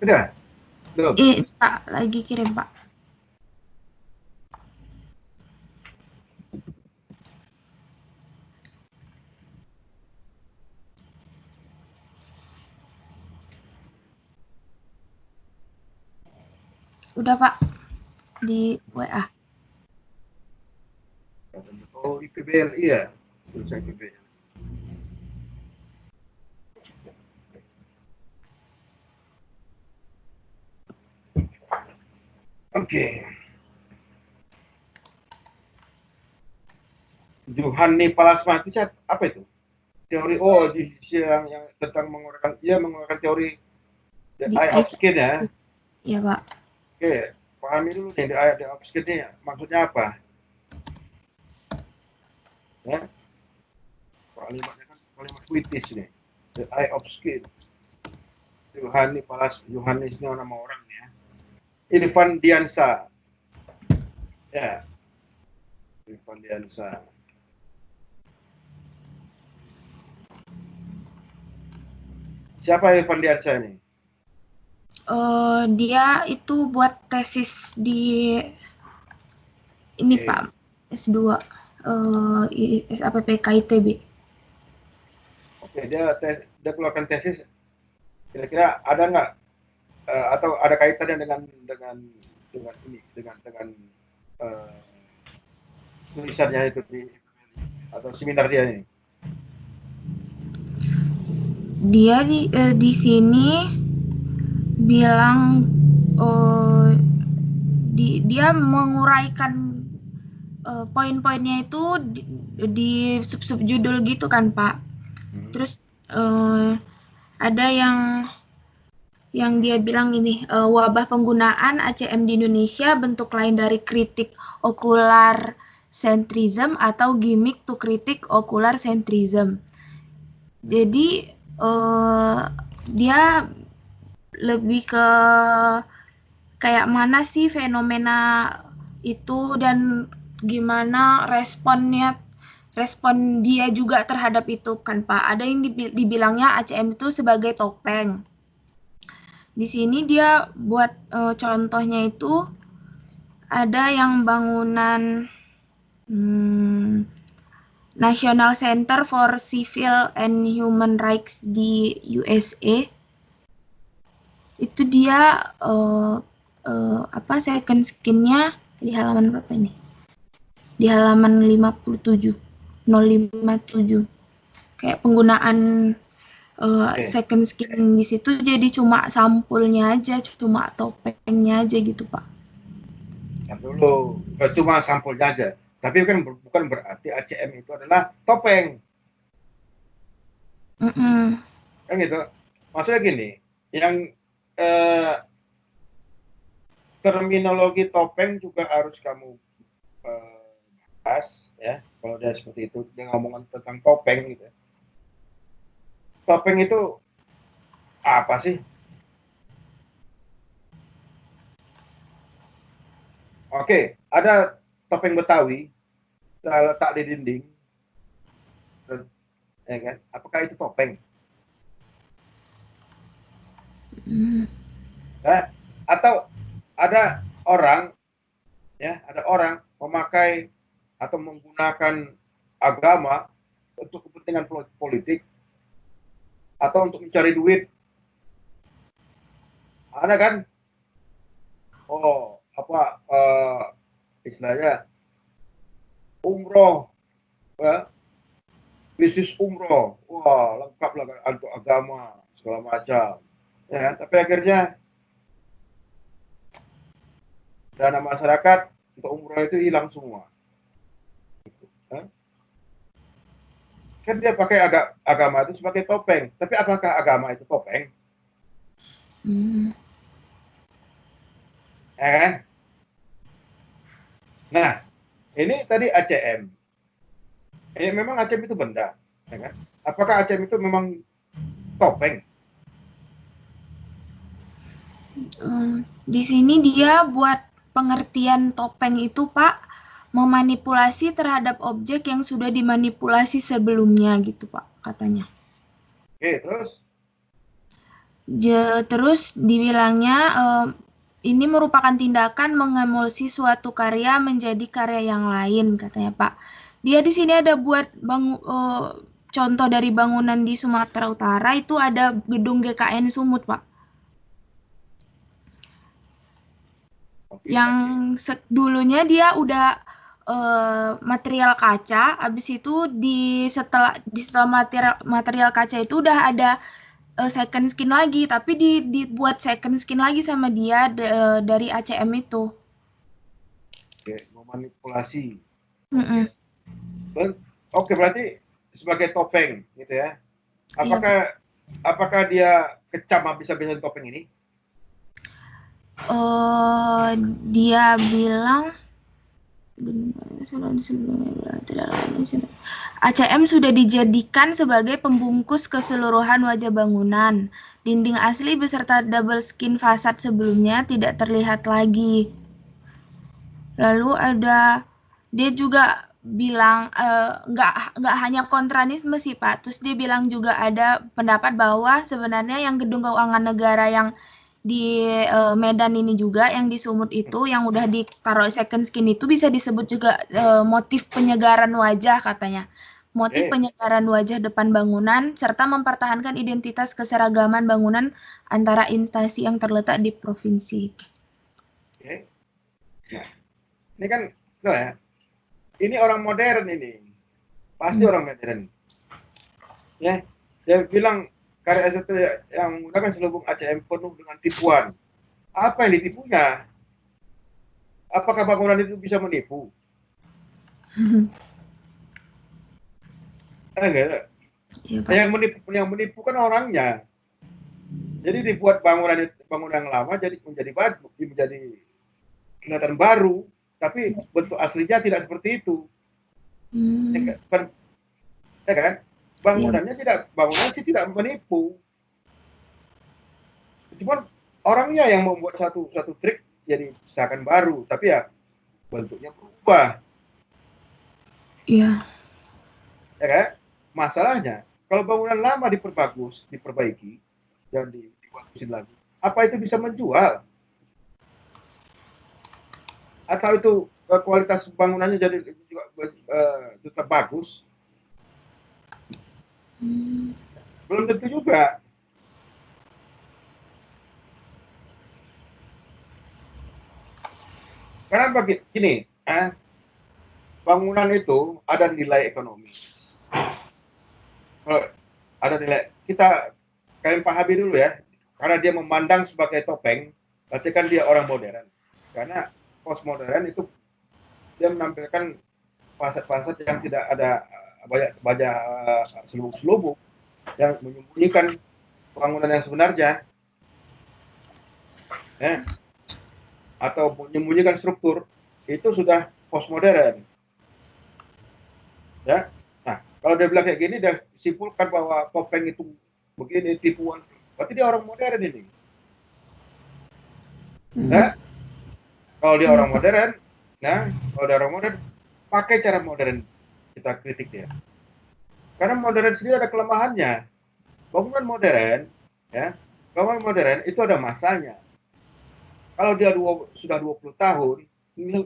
Udah? Belum? Pak, lagi kirim Pak. Udah Pak, di WA. Oh, IPBLI ya? Tulisan IPBLI. Oke. Johanni Palasma itu apa itu? Teori yang tentang mengeluarkan teori the eye of skin ya. Iya Pak. Oke, pahami dulu nih the eye of skin ini maksudnya apa? Ya. Kalimatnya kan kalimat puitis nih. The eye of skin. Johannes ini nama orang ya. Irfan Diansa. Ya. Irfan Diansa. Siapa Irfan Diansa ini? Dia itu buat tesis di ini Pak, S2 SAPPK ITB. Oke, dia keluarkan tesis. Kira-kira ada nggak atau ada kaitannya dengan tulisannya itu atau seminar dia ini? Dia di sini bilang dia menguraikan poin-poinnya itu di sub-sub judul gitu kan Pak. Terus ada yang dia bilang ini, wabah penggunaan ACM di Indonesia, bentuk lain dari kritik okular sentrism atau gimmick to kritik okular sentrism. Jadi dia lebih ke kayak mana sih fenomena itu dan gimana respon dia juga terhadap itu kan Pak. Ada yang dibilangnya ACM itu sebagai topeng. Di sini dia buat contohnya itu ada yang bangunan National Center for Civil and Human Rights di USA. Itu dia second skin-nya di halaman berapa ini? Di halaman 057. Kayak penggunaan second skin di situ jadi cuma sampulnya aja, cuma topengnya aja gitu Pak. Dulu cuma sampulnya aja, tapi kan bukan berarti ACM itu adalah topeng. Kan gitu. Maksudnya gini, yang terminologi topeng juga harus kamu bahas ya. Kalau dia seperti itu, dia ngomongin tentang topeng gitu. Topeng itu apa sih? Oke, ada topeng Betawi letak di dinding, ya kan? Apakah itu topeng? Nah, atau ada orang, ya, ada orang memakai atau menggunakan agama untuk kepentingan politik atau untuk mencari duit. Ada kan? Oh, apa istilahnya umroh, ya, bisnis umroh, wah lengkap lah untuk agama segala macam, ya kan? Tapi akhirnya dana masyarakat untuk umroh itu hilang semua. Kan dia pakai agama itu sebagai topeng, tapi apakah agama itu topeng? Ya kan? Nah, ini tadi ACM. Memang ACM itu benda, ya kan? Apakah ACM itu memang topeng? Di sini dia buat pengertian topeng itu, Pak, memanipulasi terhadap objek yang sudah dimanipulasi sebelumnya gitu, Pak, katanya. Oke, terus? Terus dibilangnya ini merupakan tindakan mengemulsi suatu karya menjadi karya yang lain, katanya, Pak. Dia di sini ada buat contoh dari bangunan di Sumatera Utara itu ada gedung GKN Sumut, Pak. Yang dulunya dia udah material kaca, habis itu setelah material kaca itu udah ada second skin lagi, tapi dibuat second skin lagi sama dia dari ACM itu. Oke, memanipulasi. Oke, berarti sebagai topeng gitu ya. Apakah dia kecam habis-habisan topeng ini? Dia bilang ACM sudah dijadikan sebagai pembungkus keseluruhan wajah bangunan. Dinding asli beserta double skin fasad sebelumnya tidak terlihat lagi. Lalu dia juga bilang nggak hanya kontranisme sih Pak. Terus dia bilang juga ada pendapat bahwa sebenarnya yang gedung keuangan negara yang di Medan ini juga yang di Sumut itu yang udah ditaruh second skin itu bisa disebut juga motif penyegaran wajah katanya. Motif penyegaran wajah depan bangunan serta mempertahankan identitas keseragaman bangunan antara instansi yang terletak di provinsi. Oke. Nah, ini kan ya. Ini orang modern ini. Pasti orang modern. Ya, dia bilang karya itu yang menggunakan selubung ACM penuh dengan tipuan. Apa yang ditipunya? Apakah bangunan itu bisa menipu? Enggak. Yang menipu kan orangnya. Jadi dibuat bangunan yang lama menjadi kelihatan baru, tapi bentuk aslinya tidak seperti itu. Ya kan? Bangunannya tidak menipu. Meskipun orangnya yang membuat satu trik jadi seakan baru, tapi ya bentuknya berubah. Iya. Ya kan? Masalahnya kalau bangunan lama diperbaiki dan dibagusin lagi, apa itu bisa menjual? Atau itu kualitas bangunannya jadi juga tetap bagus? Belum tentu juga. Karena begini, bangunan itu ada nilai ekonomi. Ada nilai, kalian pahami dulu ya, karena dia memandang sebagai topeng, berarti kan dia orang modern. Karena postmodern itu dia menampilkan fasad-fasad yang tidak ada banyak selubung yang menyembunyikan bangunan yang sebenarnya, ya, atau menyembunyikan struktur, itu sudah postmodern. Ya, nah kalau dia bilang kayak gini, dia simpulkan bahwa Topeng itu begini, tipuan, berarti dia orang modern ini. Ya, kalau dia orang modern, nah kalau dia orang modern, pakai cara modern kita kritik dia. Karena modern sendiri ada kelemahannya. Bangunan modern, ya, bangunan modern itu ada masanya. Kalau dia sudah 20 tahun,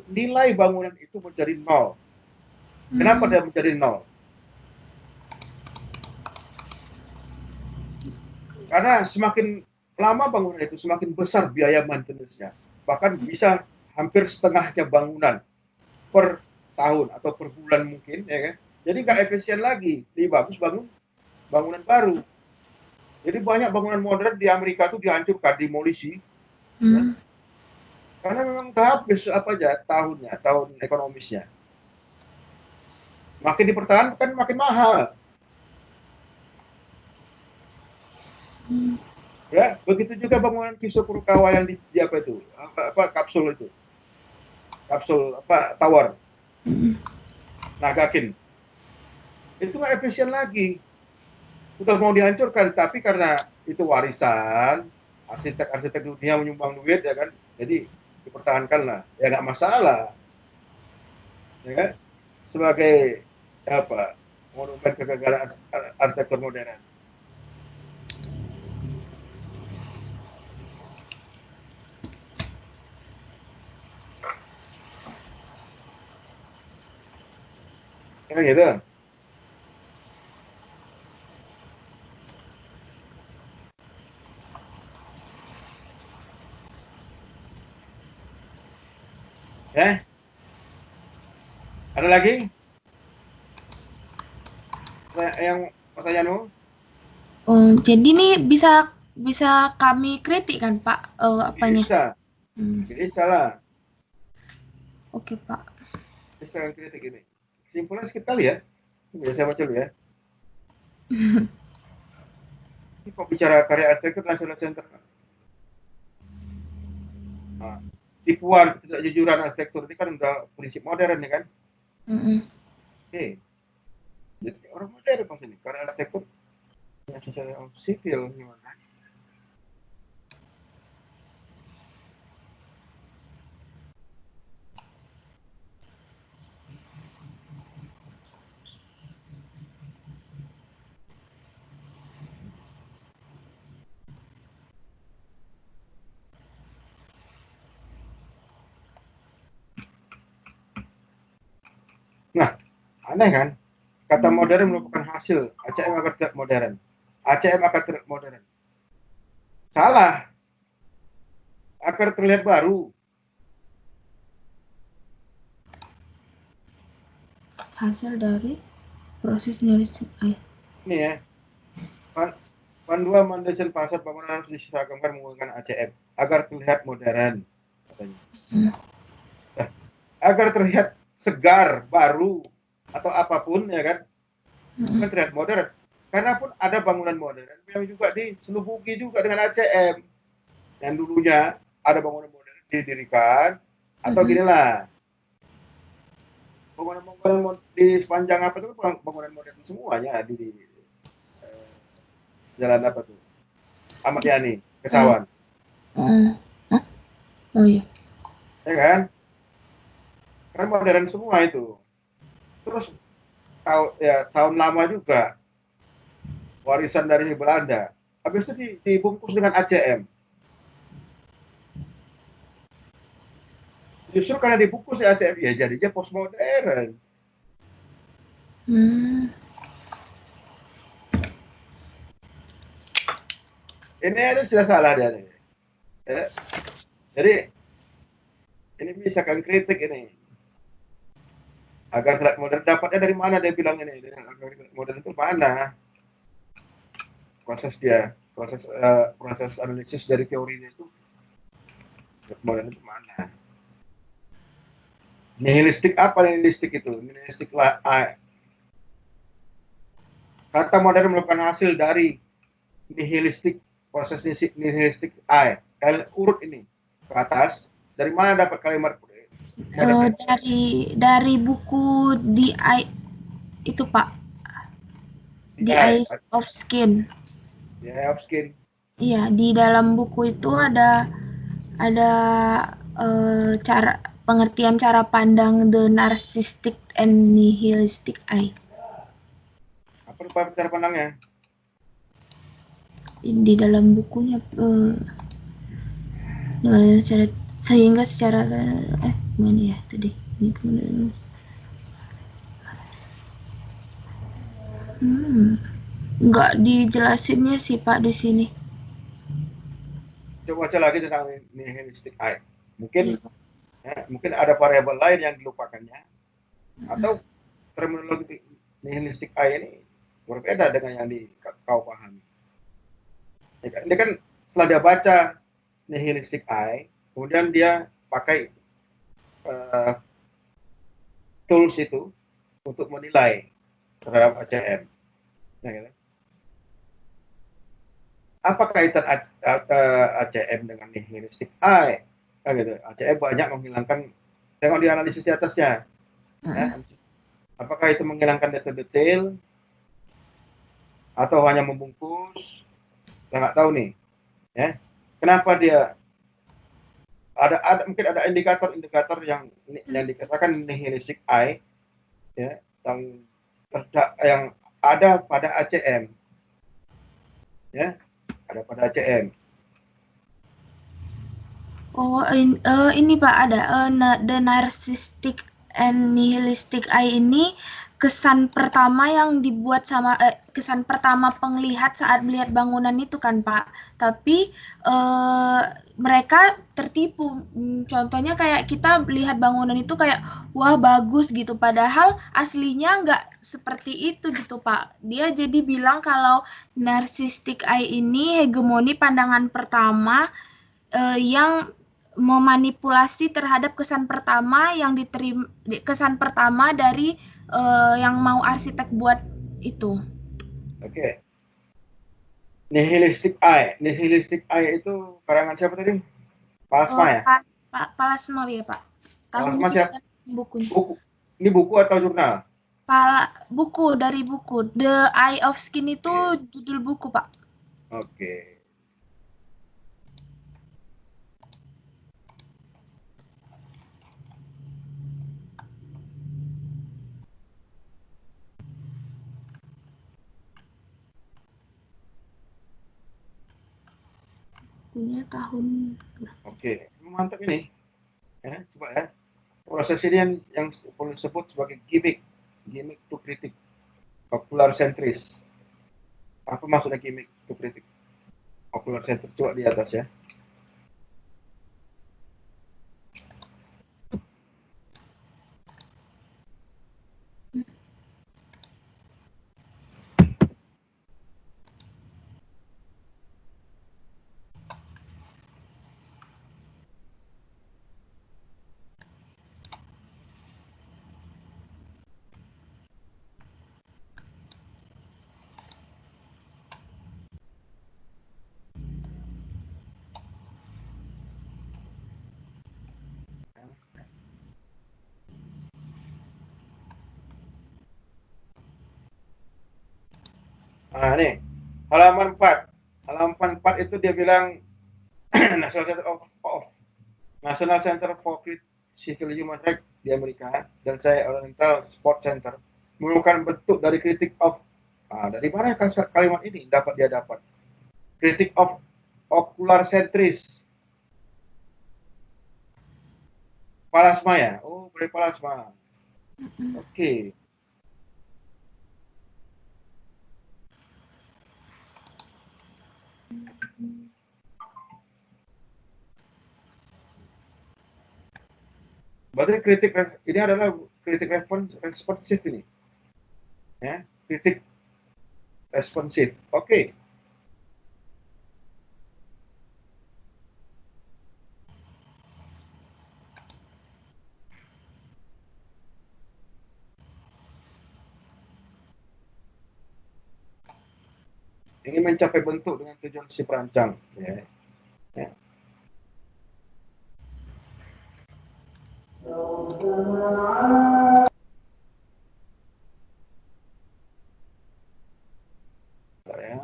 nilai bangunan itu menjadi nol. Kenapa dia menjadi nol? Karena semakin lama bangunan itu, semakin besar biaya maintenance-nya. Bahkan bisa hampir setengahnya bangunan per tahun atau per bulan mungkin, ya kan? Jadi nggak efisien lagi. Lebih bagus bangun bangunan baru. Jadi banyak bangunan modern di Amerika itu dihancurkan, demolisi, ya. Karena memang udah habis apa aja tahunnya, tahun ekonomisnya. Makin dipertahankan makin mahal. Ya, begitu juga bangunan Kiso Furukawa yang di apa itu? Apa kapsul itu? Kapsul apa tower. Nagakin. Itu nggak efisien lagi. Sudah mau dihancurkan, tapi karena itu warisan, arsitek-arsitek dunia menyumbang duit, ya kan? Jadi dipertahankan lah, ya nggak masalah, ya kan? Sebagai apa monumen kegagalan arsitektur modern. Kan gitu. Ya, ada lagi yang pertanyaanmu? Jadi ini bisa kami kritik kan Pak apanya? Bisa, bisa lah. Oke Pak. Bisa kritik ini. Simpulnya sedikit kali ya. Biar saya baca dulu ya. Ini kok bicara karya arsitektur National Center. Nah, tipuan, ketidakjujuran arsitektur ini kan udah prinsip modern ya kan? Oke. Jadi orang modern pas ini karya arsitektur yang secara sipil gimana? Nah, aneh kan? Kata modern merupakan hasil ACM agar terlihat modern. ACM agar terlihat modern. Salah. Agar terlihat baru. Hasil dari proses nyaris Ini ya. Panduan mendesain fasad bangunan harus diseragamkan menggunakan ACM agar terlihat modern, katanya. Nah, agar terlihat segar, baru, atau apapun ya kan, bukan terlihat modern. Karena pun ada bangunan modern yang juga diselubungi juga dengan ACM. Yang dulunya ada bangunan modern didirikan, atau ginilah, bangunan di sepanjang apa itu bangunan modern semuanya di jalan apa tuh? Ahmad Yani, Kesawan. Oh iya. Ya kan? Kan modern semua itu. Terus tahun lama juga warisan dari Belanda. Habis itu dibungkus dengan ACM. Justru karena dibungkus di ACM ya jadinya postmodern. Ini ada sudah salah dia nih. Ya. Jadi ini bisa kan kritik ini. Agar terlihat modern, dapatnya dari mana dia bilang ini? Agar terlihat modern itu mana? Proses analisis dari teorinya itu modern itu mana? Nihilistik apa nihilistik itu? Nihilistik kata modern merupakan hasil dari nihilistik, proses nihilistik I. Kalian urut ini ke atas. Dari mana dapat kalimat modern? Dari buku itu Pak, The Eyes of Skin. The Eye of Skin. Iya, di dalam buku itu ada pengertian cara pandang the narcissistic and nihilistic eye. Apa cara pandangnya? Di dalam bukunya sehingga secara mana ya tadi ini kemudian nggak dijelasinnya sih Pak di sini. Coba baca lagi tentang nihilistic eye. Mungkin ada variabel lain yang dilupakannya, atau terminologi nihilistic eye ini berbeda dengan yang kau pahami. Ini kan setelah dia baca nihilistic eye, kemudian dia pakai tools itu untuk menilai terhadap ACM. Ya, gitu. Apa kaitan ACM dengan nihilistic eye? Nah, gitu. ACM banyak menghilangkan, tengok di analisis di atasnya. Ya. Apakah itu menghilangkan detail-detail atau hanya membungkus? Saya nggak tahu nih. Ya. Kenapa dia mungkin ada indikator-indikator yang dikatakan nihilistic eye, ya, yang ada pada ACM, ya, ada pada ACM. Oh, ini Pak ada the narcissistic and nihilistic eye ini kesan pertama yang dibuat sama kesan pertama penglihat saat melihat bangunan itu kan Pak. Tapi mereka tertipu. Contohnya kayak kita lihat bangunan itu kayak wah bagus gitu, padahal aslinya nggak seperti itu gitu Pak. Dia jadi bilang kalau narcissistic eye ini hegemoni pandangan pertama yang memanipulasi terhadap kesan pertama yang diterima, kesan pertama dari yang mau arsitek buat itu. Oke. Nihilistic eye itu karangan siapa tadi? Palasma ya? Palasma ya Pak. Palasma siapa? Bukunya. Ini buku atau jurnal? Buku, dari buku. The Eye of Skin itu judul buku Pak. Oke. Punya tahun. Oke, mantap ini. Ya, coba ya. Proses ini yang disebut sebagai gimmick to kritik, popular centris. Apa maksudnya gimmick to kritik, popular centris? Coba di atas ya. Nah, nih, halaman 4. Halaman 4 itu dia bilang National Center for Civil Human Rights di Amerika dan saya Oriental Sport Center merupakan bentuk dari kritik of. Dari mana kalimat ini dia dapat? Kritik of ocular centris. Palasma ya? Oh, dari Palasma. Oke. Berarti kritik ini adalah kritik responsif ini. Ya, kritik responsif. Oke. ingin mencapai bentuk dengan tujuan si perancang. Ya. Ya. Ya.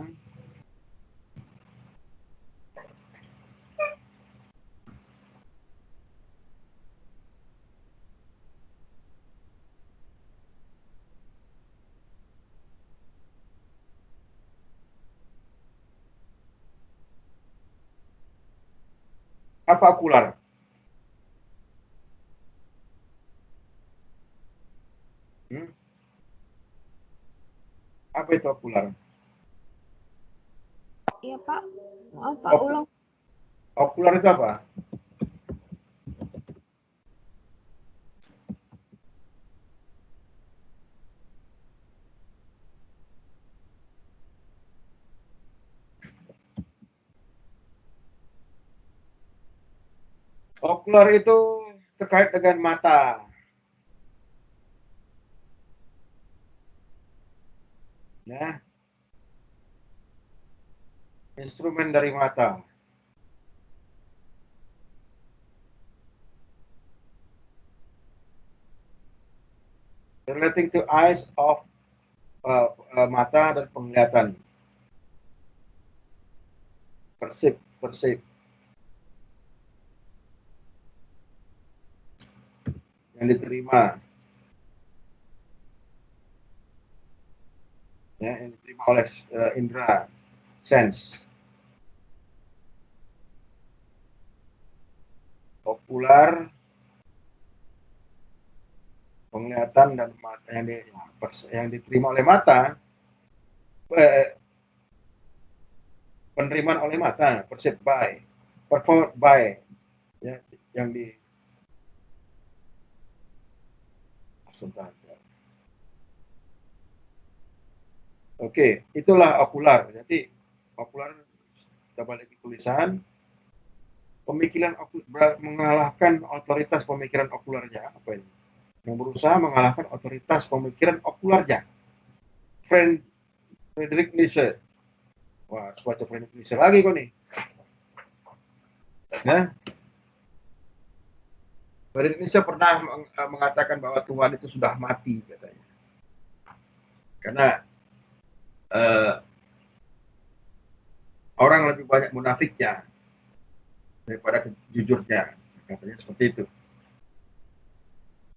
Apa okular? Apa itu okular? Iya Pak, maaf Pak, ulang. Okular itu apa? Okular itu terkait dengan mata. Ya. Instrumen dari mata. Relating to eyes of mata dan penglihatan. Persip. Yang diterima. Ya, yang diterima oleh indera sense. Okular, penglihatan dan mata yang diterima oleh mata, penerimaan oleh mata, perceived by, performed by, ya, yang di Oke, itulah okular. Jadi okular, kita balik ke tulisan, pemikiran mengalahkan otoritas pemikiran okularnya. Apa ini? Yang berusaha mengalahkan otoritas pemikiran okularnya. Friedrich Nietzsche. Wah, harus baca Friedrich Nietzsche lagi kok nih. Ya. Friedrich Nietzsche pernah mengatakan bahwa Tuhan itu sudah mati, katanya. Karena orang lebih banyak munafiknya daripada jujurnya, katanya seperti itu.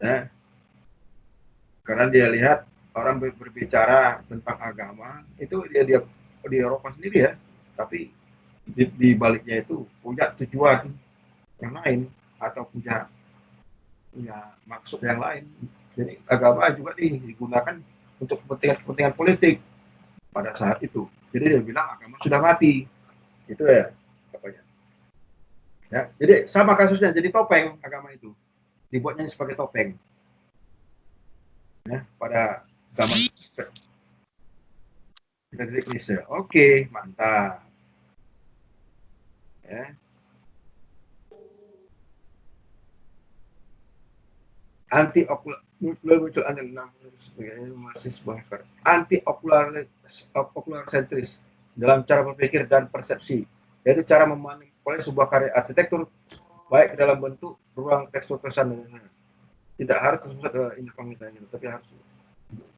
Ya. Karena dia lihat orang berbicara tentang agama itu dia di Eropa sendiri ya, tapi di baliknya itu punya tujuan yang lain atau punya maksud yang lain. Jadi agama juga digunakan untuk kepentingan politik pada saat itu. Jadi dia bilang agama sudah mati, itu ya katanya. Ya, jadi sama kasusnya, jadi topeng agama itu dibuatnya sebagai topeng. Ya, pada zaman Friedrich Nietzsche. Oke, mantap. Ya. Anti okular muncul masih sebuah anti okular sentris dalam cara berpikir dan persepsi, yaitu cara memanipulasi sebuah karya arsitektur baik dalam bentuk ruang tekstur kesan, tidak harus terpusat indera penglihatan, tapi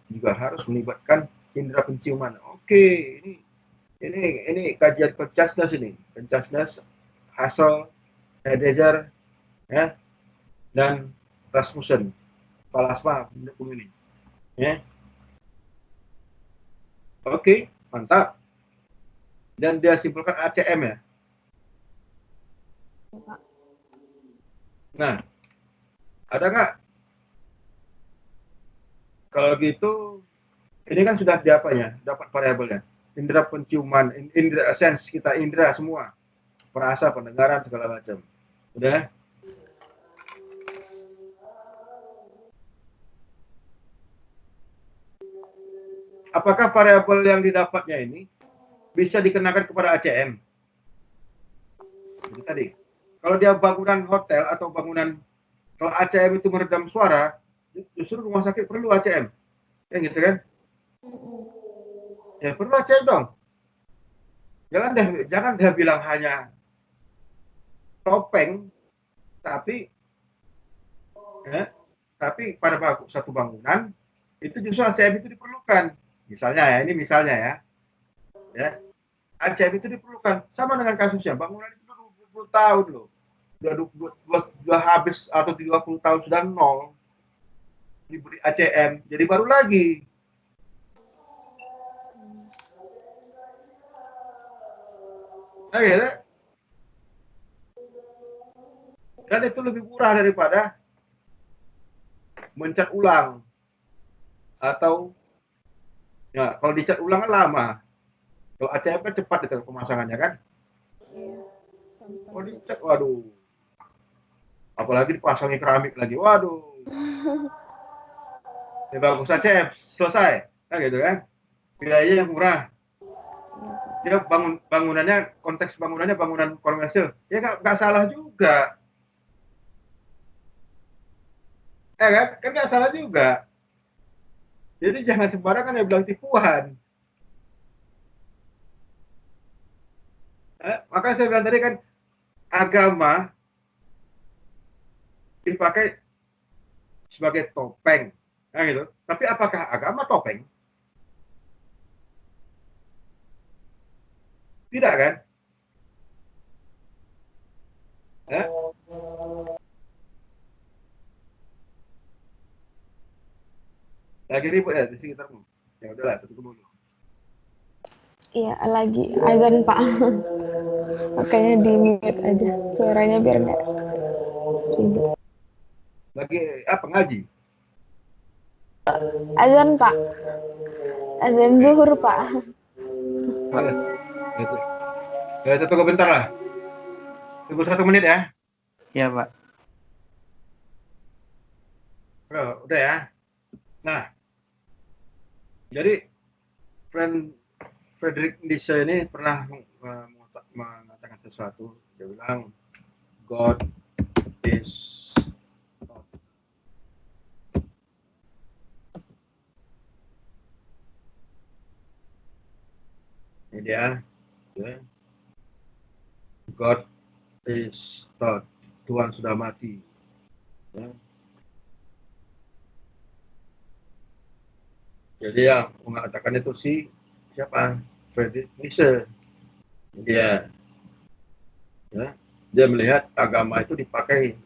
juga harus melibatkan indera penciuman. Oke, ini kajian consciousness ini, consciousness, Hassel, Heidegger, ya, dan Rasmussen, Palasma mendukung ini. Ya. Oke, mantap. Dan dia simpulkan ACM ya. Nah, ada nggak? Kalau gitu, ini kan sudah di apanya? Dapat variabelnya. Indera penciuman, indera sense kita, indera semua. Perasa, pendengaran, segala macam. Udah? Apakah variabel yang didapatnya ini bisa dikenakan kepada ACM? Jadi tadi, kalau dia bangunan hotel atau bangunan, kalau ACM itu meredam suara, justru rumah sakit perlu ACM. Ya gitu kan? Ya perlu ACM dong. Jangan dia bilang hanya topeng, tapi ya, tapi pada satu bangunan itu justru ACM itu diperlukan. Misalnya ya, ACM itu diperlukan. Sama dengan kasusnya, bangunan itu 20 tahun loh. Sudah habis atau 30 tahun sudah nol, diberi ACM, jadi baru lagi. Nah, gitu. Dan itu lebih murah daripada mencat ulang. Atau ya kalau dicat ulang kan lama. Kalau ACM kan cepat itu pemasangannya kan. Oh dicat, waduh. Apalagi dipasangi keramik lagi, waduh. Ya bagus ACM, selesai. Nah gitu kan. Biayanya yang murah. Dia bangunannya, konteks bangunannya bangunan komersil. Ya nggak salah juga. Ya kan nggak salah juga. Jadi jangan sembarangan ya bilang tipuan. Maka saya bilang tadi kan agama dipakai sebagai topeng, nah gitu. Tapi apakah agama topeng? Tidak kan? Lagi ribut ya di sekitarmu. Ya udahlah, tutup dulu. Iya, lagi azan Pak. Makanya di mute aja suaranya biar nggak ribut. Lagi apa ngaji? Azan Pak. Azan zuhur Pak. Gitu. Ya tunggu bentar lah. Tunggu 1 menit ya. Iya, Pak. Udah ya. Nah, jadi Friedrich Nietzsche ini pernah mengatakan sesuatu. Dia bilang, God is not. Ini dia. Ya. God is not. Tuhan sudah mati. Ya. Jadi yang mengatakan itu siapa? Friedrich Nietzsche. Dia melihat agama itu dipakai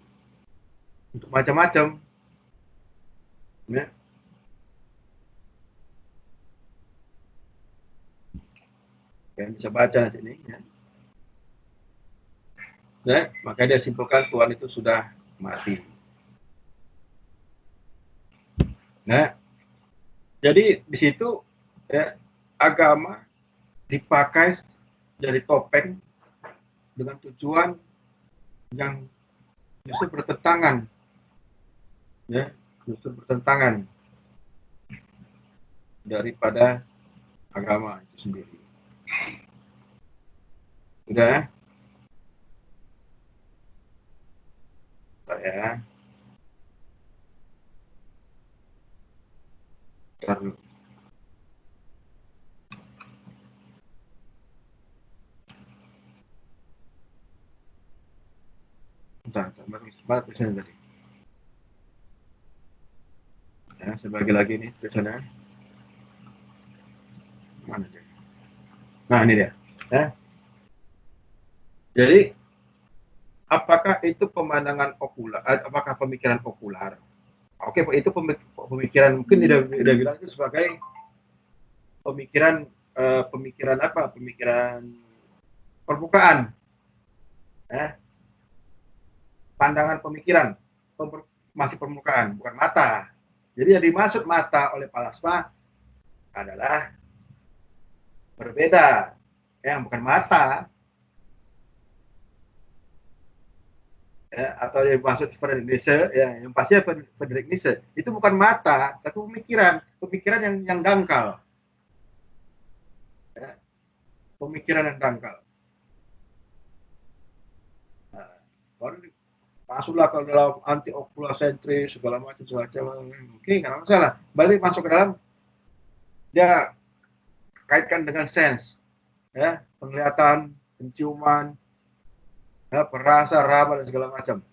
untuk macam-macam. Ya. Kalian bisa baca nanti ini. Ya. Makanya dia simpulkan Tuhan itu sudah mati. Nah, jadi di situ ya, agama dipakai jadi topeng dengan tujuan yang justru bertentangan, ya, daripada agama itu sendiri. Udah? Ya. Bentar. Mana tulisannya tadi? Ya, saya bagi lagi nih tulisannya. Mana dia? Nah, ini dia. Ya. Jadi, apakah itu pemandangan okular? Apakah pemikiran okular? Oke, itu pemikiran, mungkin dia bilang itu sebagai pemikiran apa? Pemikiran permukaan. Ya. Pandangan pemikiran masih permukaan, bukan mata. Jadi yang dimaksud mata oleh Palasma adalah berbeda, yang bukan mata, ya, atau yang dimaksud Friedrich Nietzsche, ya, yang pasti Friedrich Nietzsche itu bukan mata, tapi pemikiran yang dangkal, ya, pemikiran yang dangkal. Nah, baru masuklah ke dalam anti okulosentris segala macam, oke, nggak masalah. Balik masuk ke dalam, dia kaitkan dengan sense, ya, penglihatan, penciuman, ya, perasa, raba dan segala macam.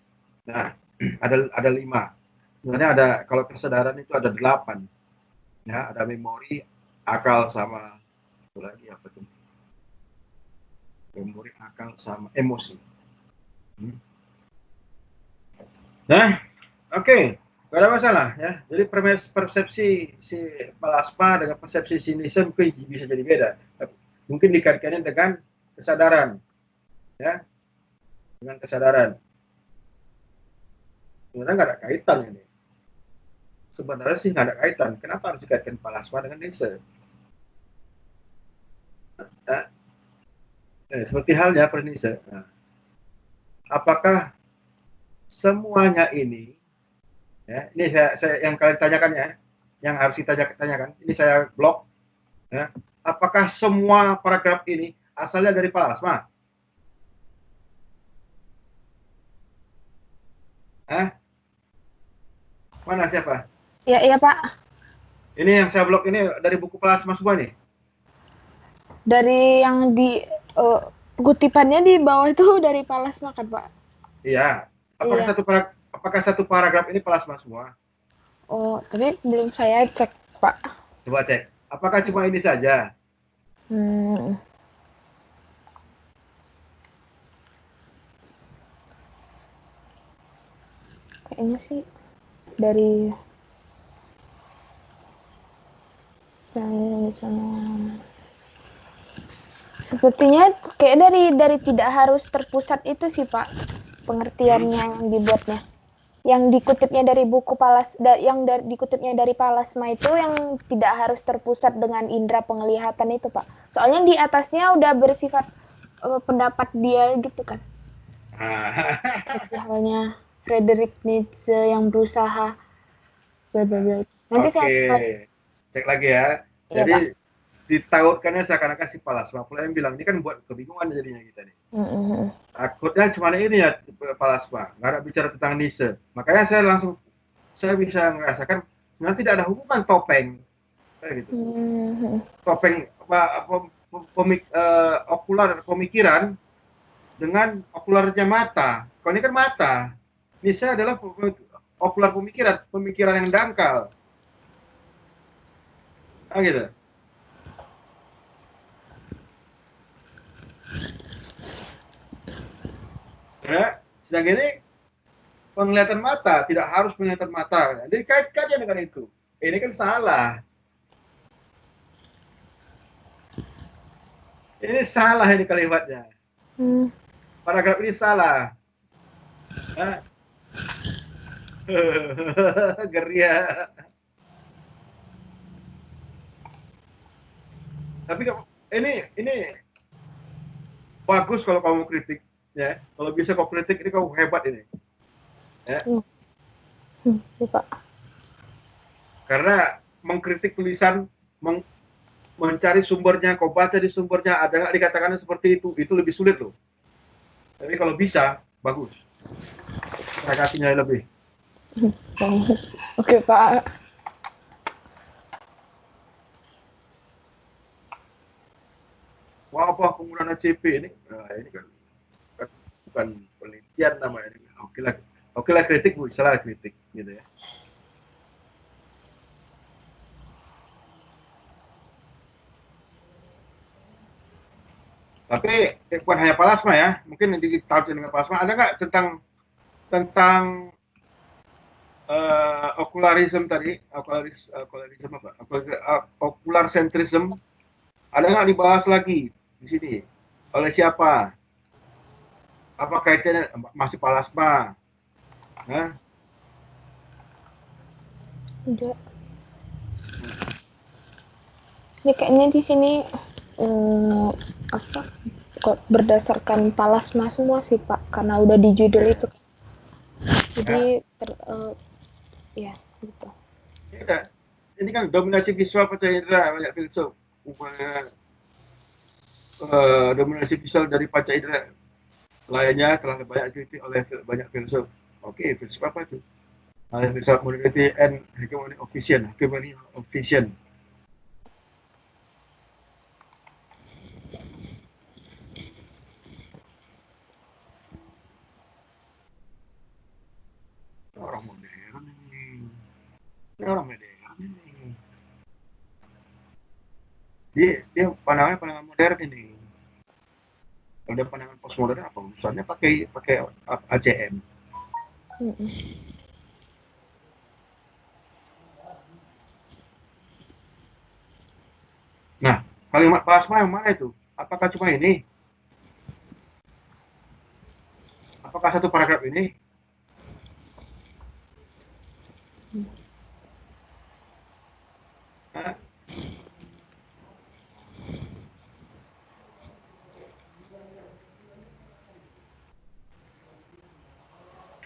Nah, ada 5. Sebenarnya ada, kalau kesadaran itu ada 8. Ya, ada memori, akal, sama itu lagi apa tuh? Memori, akal, sama emosi. Nah, oke. Gak ada masalah ya. Jadi persepsi si plasma dengan persepsi sinism bisa jadi beda. Mungkin dikaitkannya dengan kesadaran, ya, dengan kesadaran. Sebenarnya nggak ada kaitan ini. Sebenarnya sih nggak ada kaitan. Kenapa harus dikaitkan plasma dengan Nisa? Nah, seperti halnya Nisa. Nah, apakah semuanya ini, ya, ini saya yang kalian tanyakan ya, yang harus kita tanyakan. Ini saya blok. Ya, apakah semua paragraf ini asalnya dari plasma? Mana siapa? Ya, iya Pak. Ini yang saya blok ini dari buku plasma semua nih. Dari yang di kutipannya di bawah itu dari plasma kan Pak? Iya. Apakah Iya. apakah satu paragraf ini plasma semua? Oh, tapi belum saya cek Pak. Coba cek. Apakah cuma ini saja? Kayaknya sih dari yang sana. Sepertinya kayak dari tidak harus terpusat itu sih Pak, pengertiannya yang dibuatnya. Yang dikutipnya dari buku dikutipnya dari Palasma itu yang tidak harus terpusat dengan indera penglihatan itu Pak. Soalnya di atasnya udah bersifat pendapat dia gitu kan. Halnya Friedrich Nietzsche yang berusaha bla bla bla. Nanti saya cek lagi ya. Iya, Jadi Pak. ditautkannya seakan-akan si plasma. Pula yang bilang ini kan buat kebingungan jadinya kita nih. Takutnya cuma ini ya plasma, nggak ada bicara tentang Nietzsche. Makanya saya bisa merasakan nanti tidak ada hubungan topeng kayak gitu. Topeng okular pemikiran dengan okularnya mata. Kalau ini kan mata. Nietzsche adalah okular pemikiran yang dangkal. Gitu. Ya, sedang ini penglihatan mata, tidak harus penglihatan mata. Dikaitkannya dengan itu. Ini kan salah. Ini salah ini kalimatnya. Paragraf ini salah. Geria. Tapi ini bagus kalau kamu kritik, ya. Kalau bisa kau kritik ini kau hebat ini, ya. Pak. Karena mengkritik tulisan, mencari sumbernya, kau baca di sumbernya ada nggak dikatakan seperti itu lebih sulit loh. Tapi kalau bisa bagus, saya kasih nilai lebih. Oke Pak. Wabah penggunaan ACP ini, ini kan bukan penelitian namanya. Oke lah kritik, Bu, salah kritik, gitu ya. Tapi bukan hanya plasma ya, mungkin ditautkan dengan plasma. Ada nggak tentang okularisme tadi, okularisme apa? Okular sentrism. Ada nggak dibahas lagi di sini? Oleh siapa? Apa kaitannya masih plasma? Tidak. Ini kayaknya di sini kok berdasarkan plasma semua sih Pak, karena udah di judul itu. Jadi ya gitu. Ya, ini kan dominasi visual percaya indera, banyak filsuf. Dominasi visual dari panca indera lainnya telah banyak kritik oleh banyak filsuf. Oke, filsuf apa itu? Filsuf modernity and hegemony of vision. Ini orang modern ini. Dia pandangan modern ini. Kalau dia pandangan postmodern apa urusannya pakai ACM. Nah, kalimat plasma yang mana itu? Apakah cuma ini? Apakah satu paragraf ini?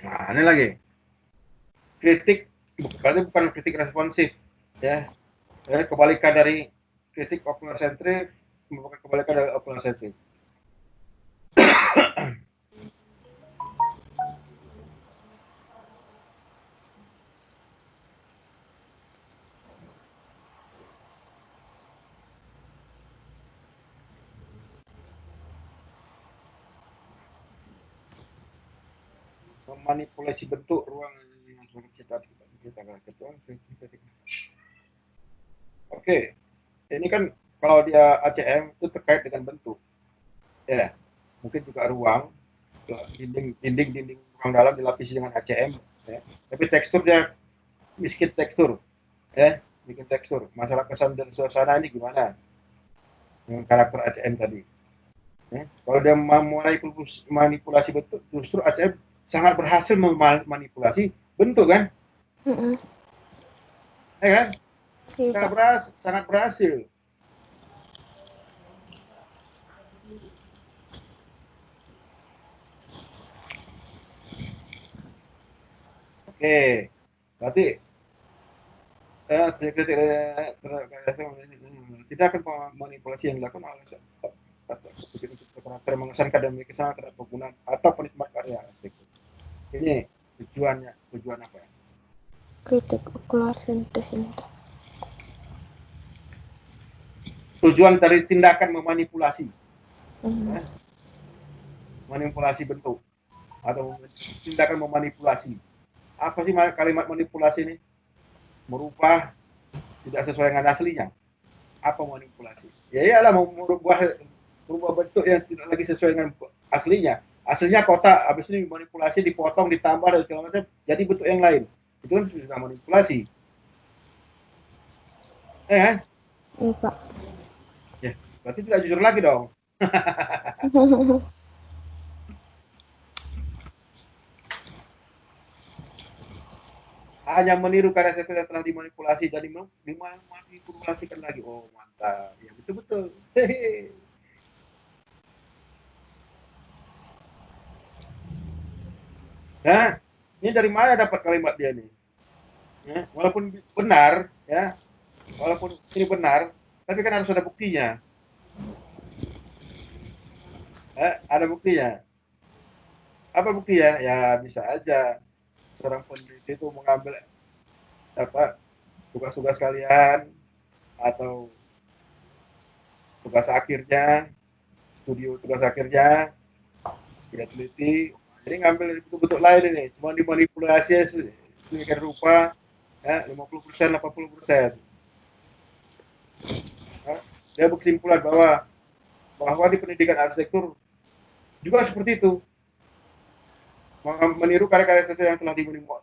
Nah, ini lagi. Kritik berarti bukan kritik responsif, ya. Kebalikan dari kritik okulosentrik merupakan kebalikan dari okulosentrik. Memanipulasi bentuk ruang yang kita katakan. Oke, ini kan kalau dia ACM itu terkait dengan bentuk, ya. Mungkin juga ruang, dinding ruang dalam dilapisi dengan ACM, ya. Tapi tekstur dia miskin tekstur, ya, bikin tekstur. Masalah kesan dan suasana ini gimana dengan karakter ACM tadi? Ya. Kalau dia manipulasi bentuk, justru ACM sangat berhasil memanipulasi bentuk kan? Ya kan? Sangat berhasil. Oke, berarti tidak akan manipulasi yang dilakukan oleh karakter mengesankan dan mengesankan terhadap penggunaan atau penikmat karya. Ini tujuan apa ya? Kritik okular sintesis. Tujuan dari tindakan memanipulasi, manipulasi bentuk atau tindakan memanipulasi. Apa sih kalimat manipulasi ini? Merubah tidak sesuai dengan aslinya. Apa manipulasi? Ya iyalah merubah bentuk yang tidak lagi sesuai dengan aslinya. Aslinya kotak, habis ini manipulasi, dipotong, ditambah dan segala macam, jadi bentuk yang lain. Itu kan sudah manipulasi. Kan? Iya, Pak. Ya, berarti tidak jujur lagi dong. Hanya meniru karya satu yang telah dimanipulasi dan dimanipulasikan lagi. Oh, mantap. Ya, betul-betul. Nah, ini dari mana dapat kalimat dia nih? Ya, walaupun benar, ya, walaupun ini benar, tapi kan harus ada buktinya. Ada buktinya. Apa buktinya? Ya, bisa aja seorang peneliti itu mengambil tugas-tugas kalian atau tugas akhirnya, tugas akhirnya dia teliti, jadi ngambil bentuk lain ini, cuma dimanipulasi sedemikian rupa, ya, 50%, 80%. Dia berkesimpulan bahwa di pendidikan arsitektur juga seperti itu, meniru karya-karya arsitektur yang telah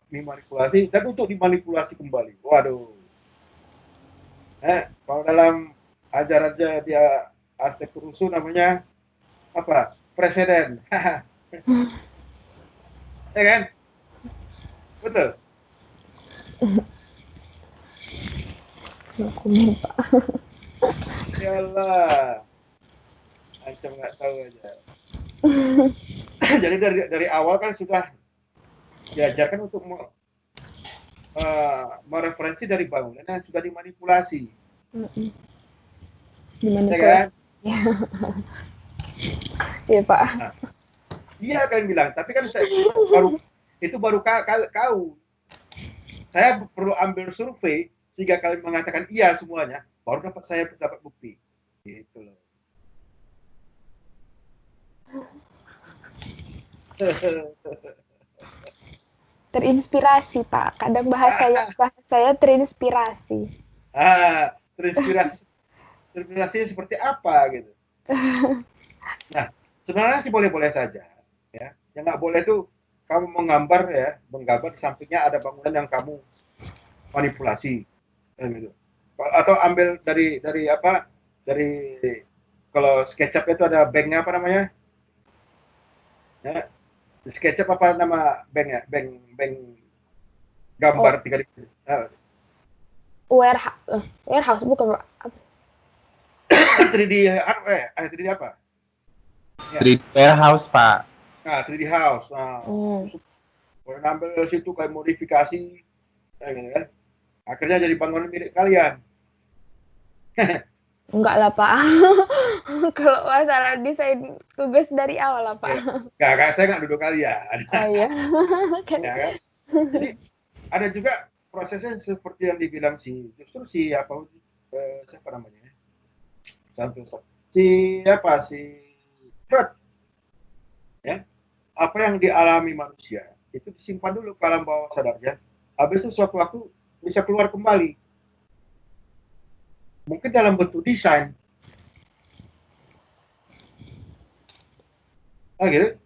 dimanipulasi dan untuk dimanipulasi kembali. Waduh. Kalau dalam ajarannya dia arsitektur usul namanya apa? Presiden. Ya kan? Betul. Dokumen, Pak. Yalah. Ancam nggak tahu aja. Jadi dari awal kan sudah diajarkan untuk mereferensi dari bangunan yang sudah dimanipulasi. Dimanipulasi. Ya kan? Iya, Pak. Nah, iya kan bilang, tapi kan saya baru kau. Saya perlu ambil survei sehingga kalian mengatakan iya semuanya, baru saya dapat bukti. Gitu loh. Terinspirasi, Pak. Kadang bahasa saya terinspirasi. Terinspirasi seperti apa gitu. Nah, sebenarnya sih boleh-boleh saja, ya. Yang nggak boleh tuh kamu menggambar di sampingnya ada bangunan yang kamu manipulasi, gitu. Atau ambil dari kalau SketchUp itu ada banknya apa namanya? Ya, di SketchUp apa nama banknya? Bank gambar 3D. Warehouse bukan, Pak. 3D 3D apa? 3D warehouse, Pak. Nah, 3D house. Nah, boleh ngambil dari situ kayak modifikasi, gitu kan. Akhirnya jadi bangunan milik kalian. Enggak lah, Pak. Kalau masalah desain tugas dari awal lah, Pak. Enggak, saya nggak duduk kalian. Oh iya. Kan. Ya kan? Jadi ada juga prosesnya seperti yang dibilang justru siapa namanya? Si Freud, ya, apa yang dialami manusia itu disimpan dulu ke alam bawah sadarnya, habis itu suatu waktu bisa keluar kembali, mungkin dalam bentuk desain, gitu,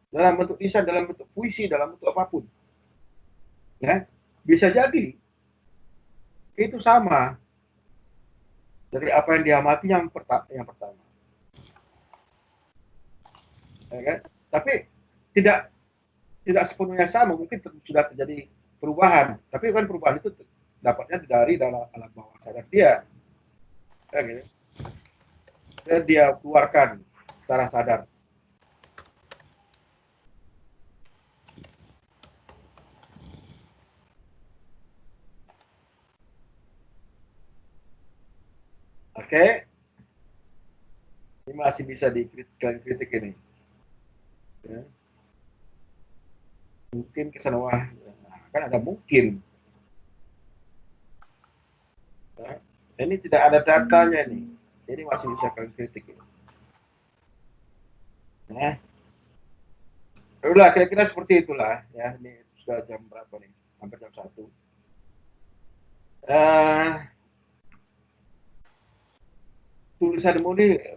dalam bentuk desain, dalam bentuk puisi, dalam bentuk apapun, ya, bisa jadi itu sama dari apa yang diamati yang pertama. Ya kan? Tapi tidak sepenuhnya sama, mungkin sudah terjadi perubahan, tapi kan perubahan itu dapatnya dari dalam alam bawah sadar dia, ya, gitu. Dan dia keluarkan secara sadar. Oke. Ini masih bisa dikritik ini. Ya. Mungkin kesana kan ada mungkin. Ya. Ini tidak ada datanya nih. Ini masih bisa kalian kritik. Ya. Udah kira-kira seperti itulah ya. Ini sudah jam berapa nih? Hampir jam 1.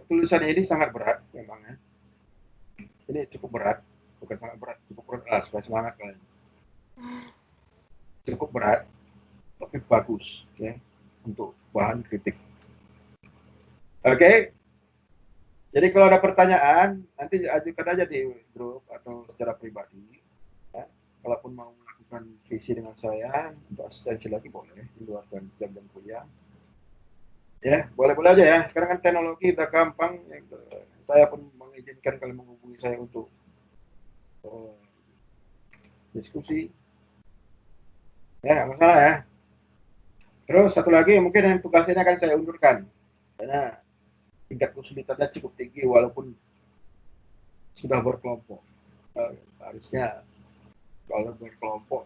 Tulisan ini sangat berat memangnya. Ini cukup berat, bukan sangat berat, cukup berat lah supaya semangat kalian. Cukup berat, tapi bagus, ya, untuk bahan kritik. Oke. Jadi kalau ada pertanyaan, nanti ajukan aja di grup atau secara pribadi. Ya. Kalaupun mau melakukan visi dengan saya, untuk asistensi lagi boleh, di luar jam-jam kuliah. Ya, boleh-boleh aja ya. Sekarang kan teknologi udah gampang. Saya pun mengizinkan kalian menghubungi saya untuk diskusi. Ya, nggak masalah ya. Terus satu lagi mungkin yang tugasnya akan saya undurkan. Karena tingkat kesulitannya cukup tinggi walaupun sudah berkelompok. Harusnya kalau berkelompok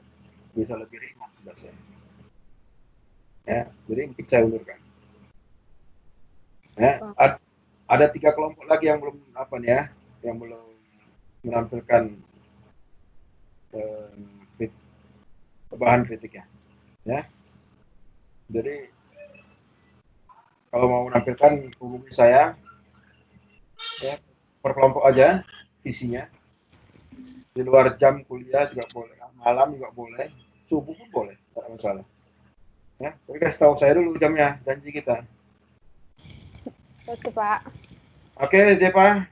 bisa lebih ringan tugasnya. Ya, jadi mungkin saya undurkan. Ya, ada 3 kelompok lagi yang belum yang belum menampilkan bahan kritiknya, ya. Jadi kalau mau menampilkan hubungi saya, ya, per kelompok aja isinya. Di luar jam kuliah juga boleh, malam juga boleh, subuh pun boleh, tidak masalah. Ya, tapi kasih tahu saya dulu jamnya, janji kita. Oke, Pak. Oke, Zepa.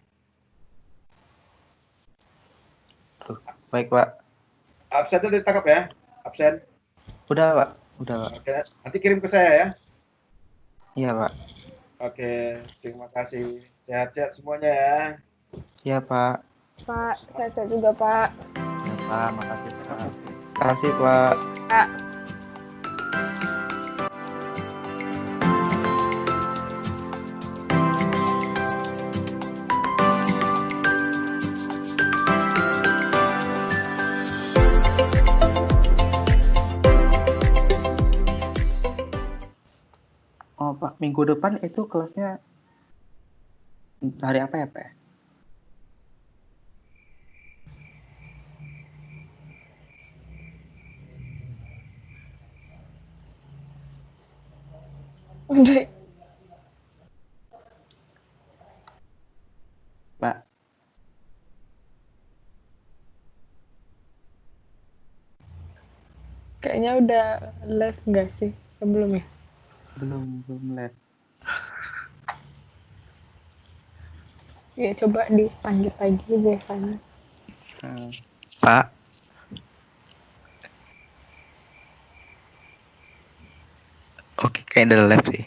Baik, Pak. Absennya ditangkap ya? Absen. Udah, Pak. Udah, Pak. Oke, nanti kirim ke saya ya. Iya, Pak. Oke, terima kasih. Sehat-sehat semuanya ya. Iya, Pak. Pak, saya juga, Pak. Ya, Pak. Makasih, Pak. Makasih, Pak. Pak. Oh, Pak. Minggu depan itu kelasnya hari apa ya, Pak? Udah. Pak. Kayaknya udah live nggak sih? Belum ya? Belum live. Ya coba dipanggil lagi deh kan. Pak. Oke, kayak udah live sih.